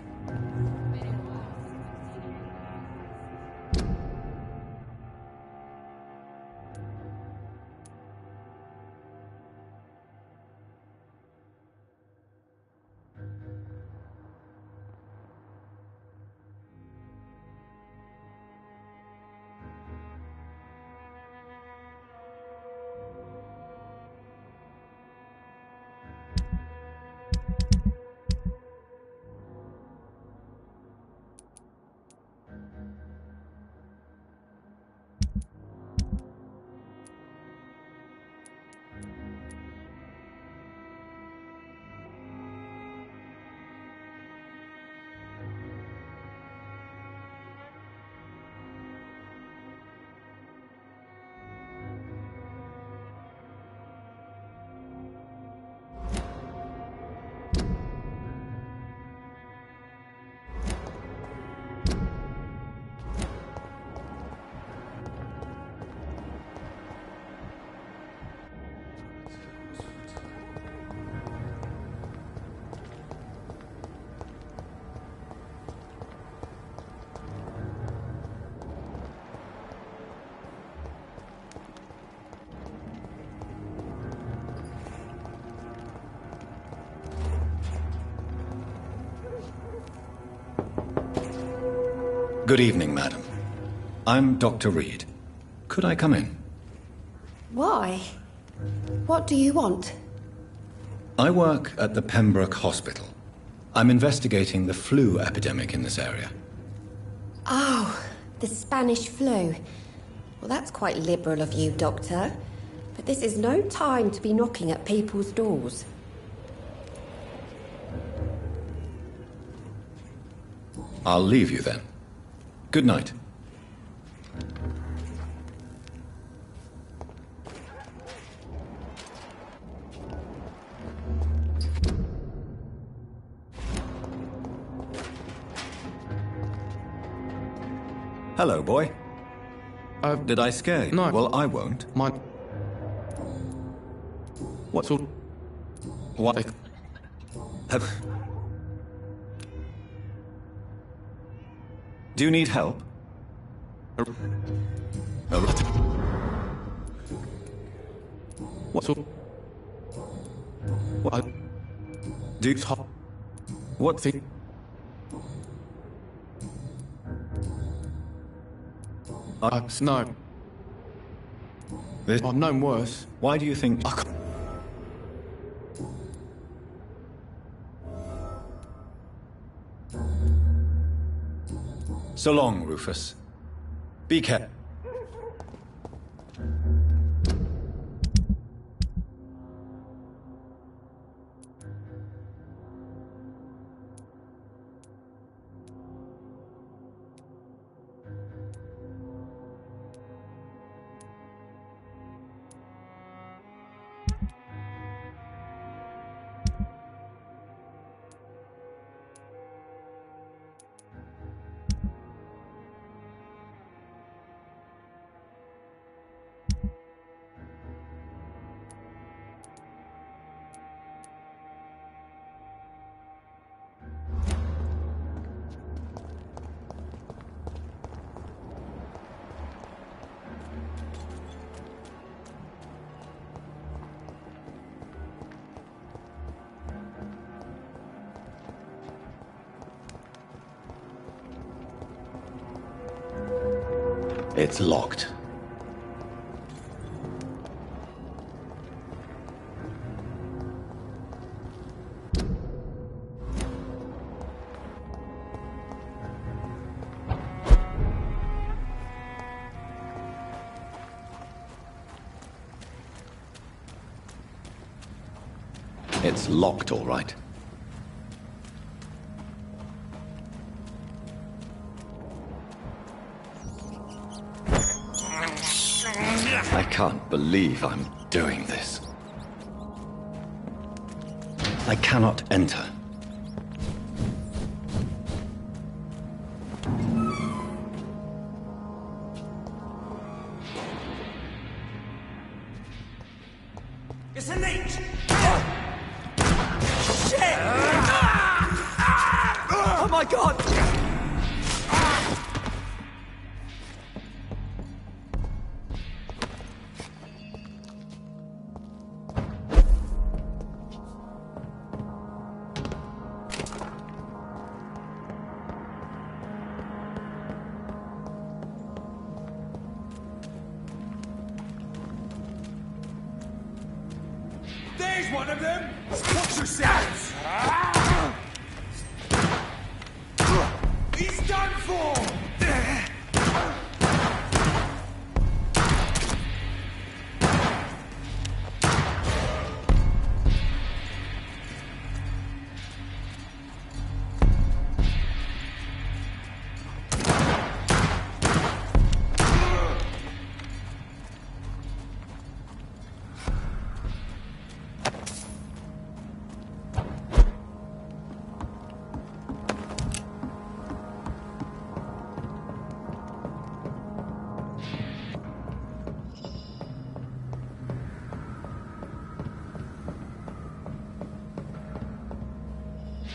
Good evening, madam. I'm Dr. Reed. Could I come in? Why? What do you want? I work at the Pembroke Hospital. I'm investigating the flu epidemic in this area. Oh, the Spanish flu. Well, that's quite liberal of you, Doctor. But this is no time to be knocking at people's doors. I'll leave you then. Good night. Hello, boy. Did I scare you? No. Well, I won't. What's all... What? Do you need help? What's all... What? Do you... What thing? No. This... I've known worse. Why do you think... So long, Rufus. Be careful. It's locked. It's locked, all right. I can't believe I'm doing this. I cannot enter. It's a leech! Shit! Oh my god! There's one of them! Watch yourselves! He's done for!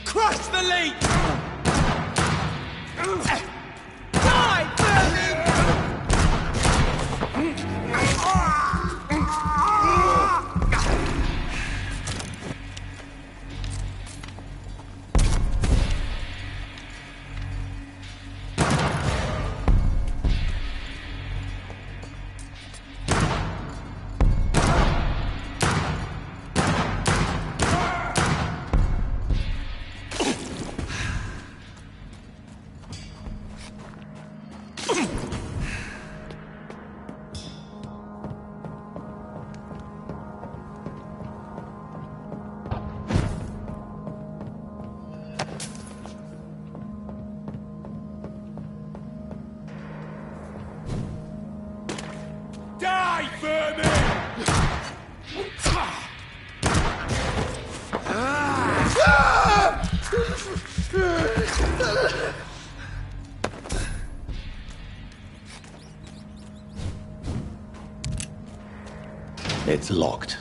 Crush the leech! Die, vermin! Die, vermin! It's locked.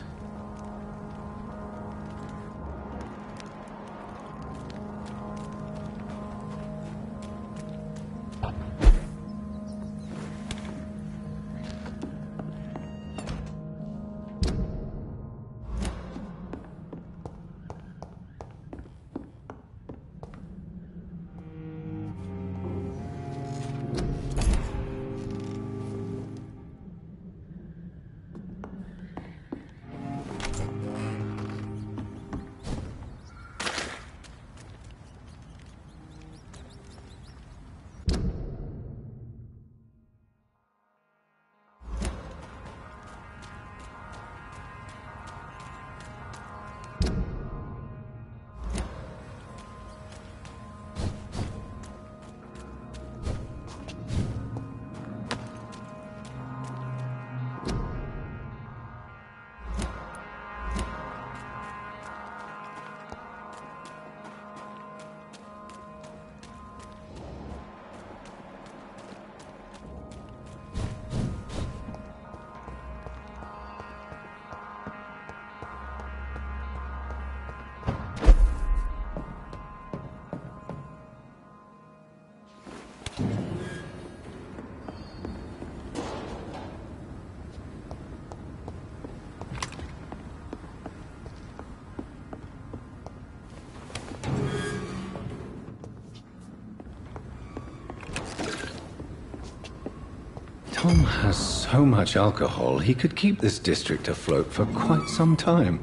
Tom has so much alcohol, he could keep this district afloat for quite some time.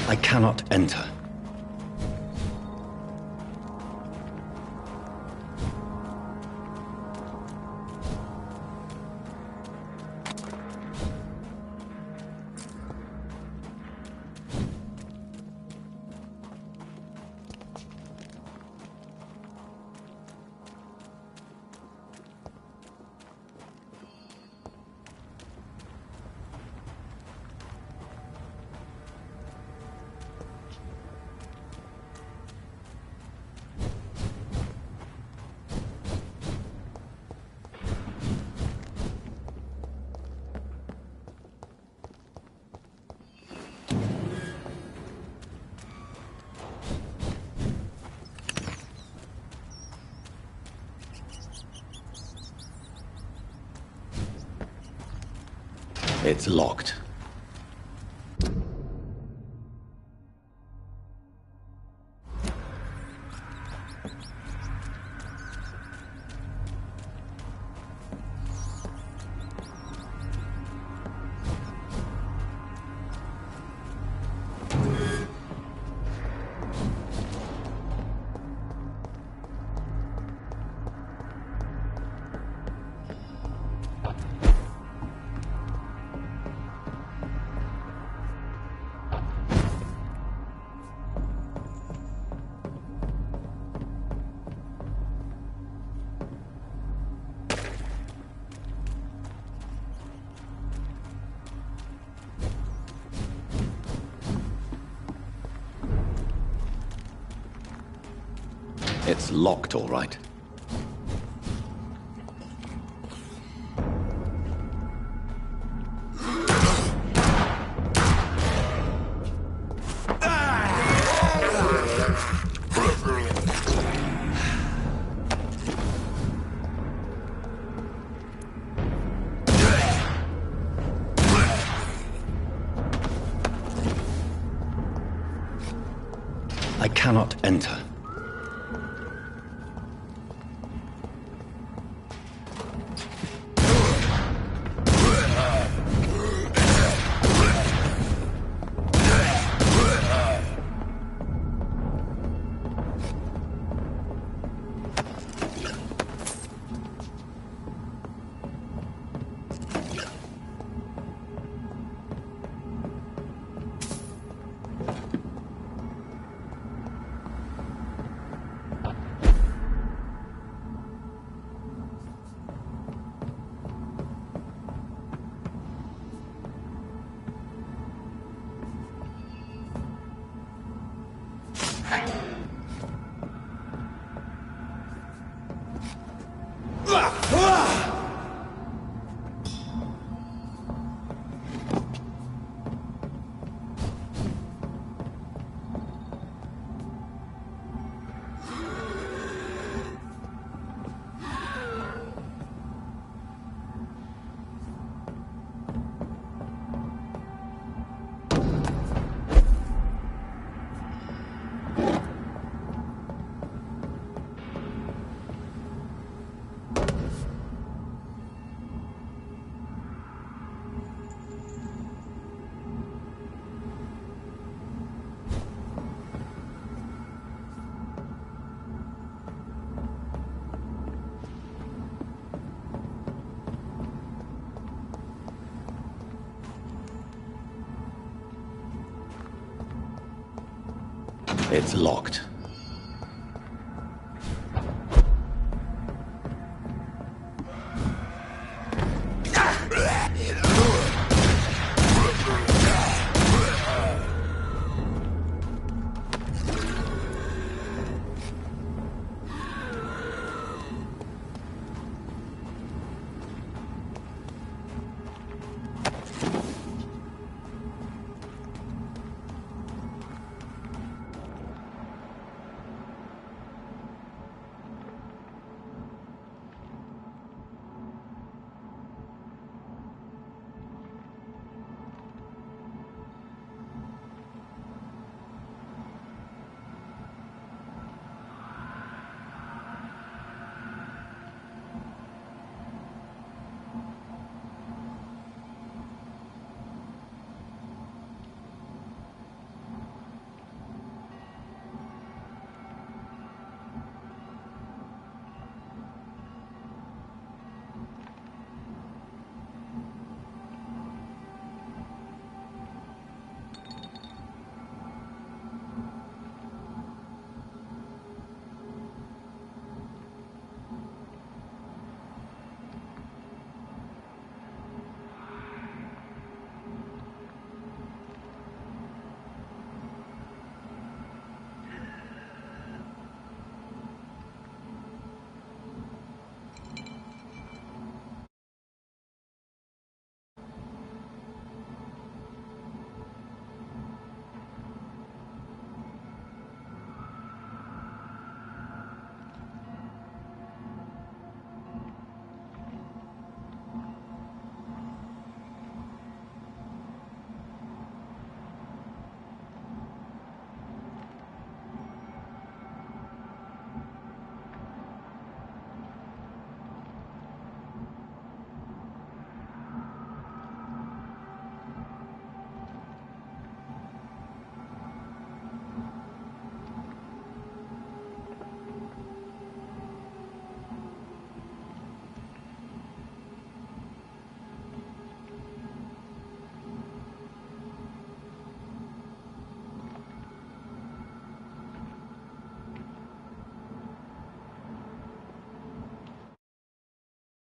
I cannot enter. It's locked. It's locked, all right. I cannot enter. It's locked.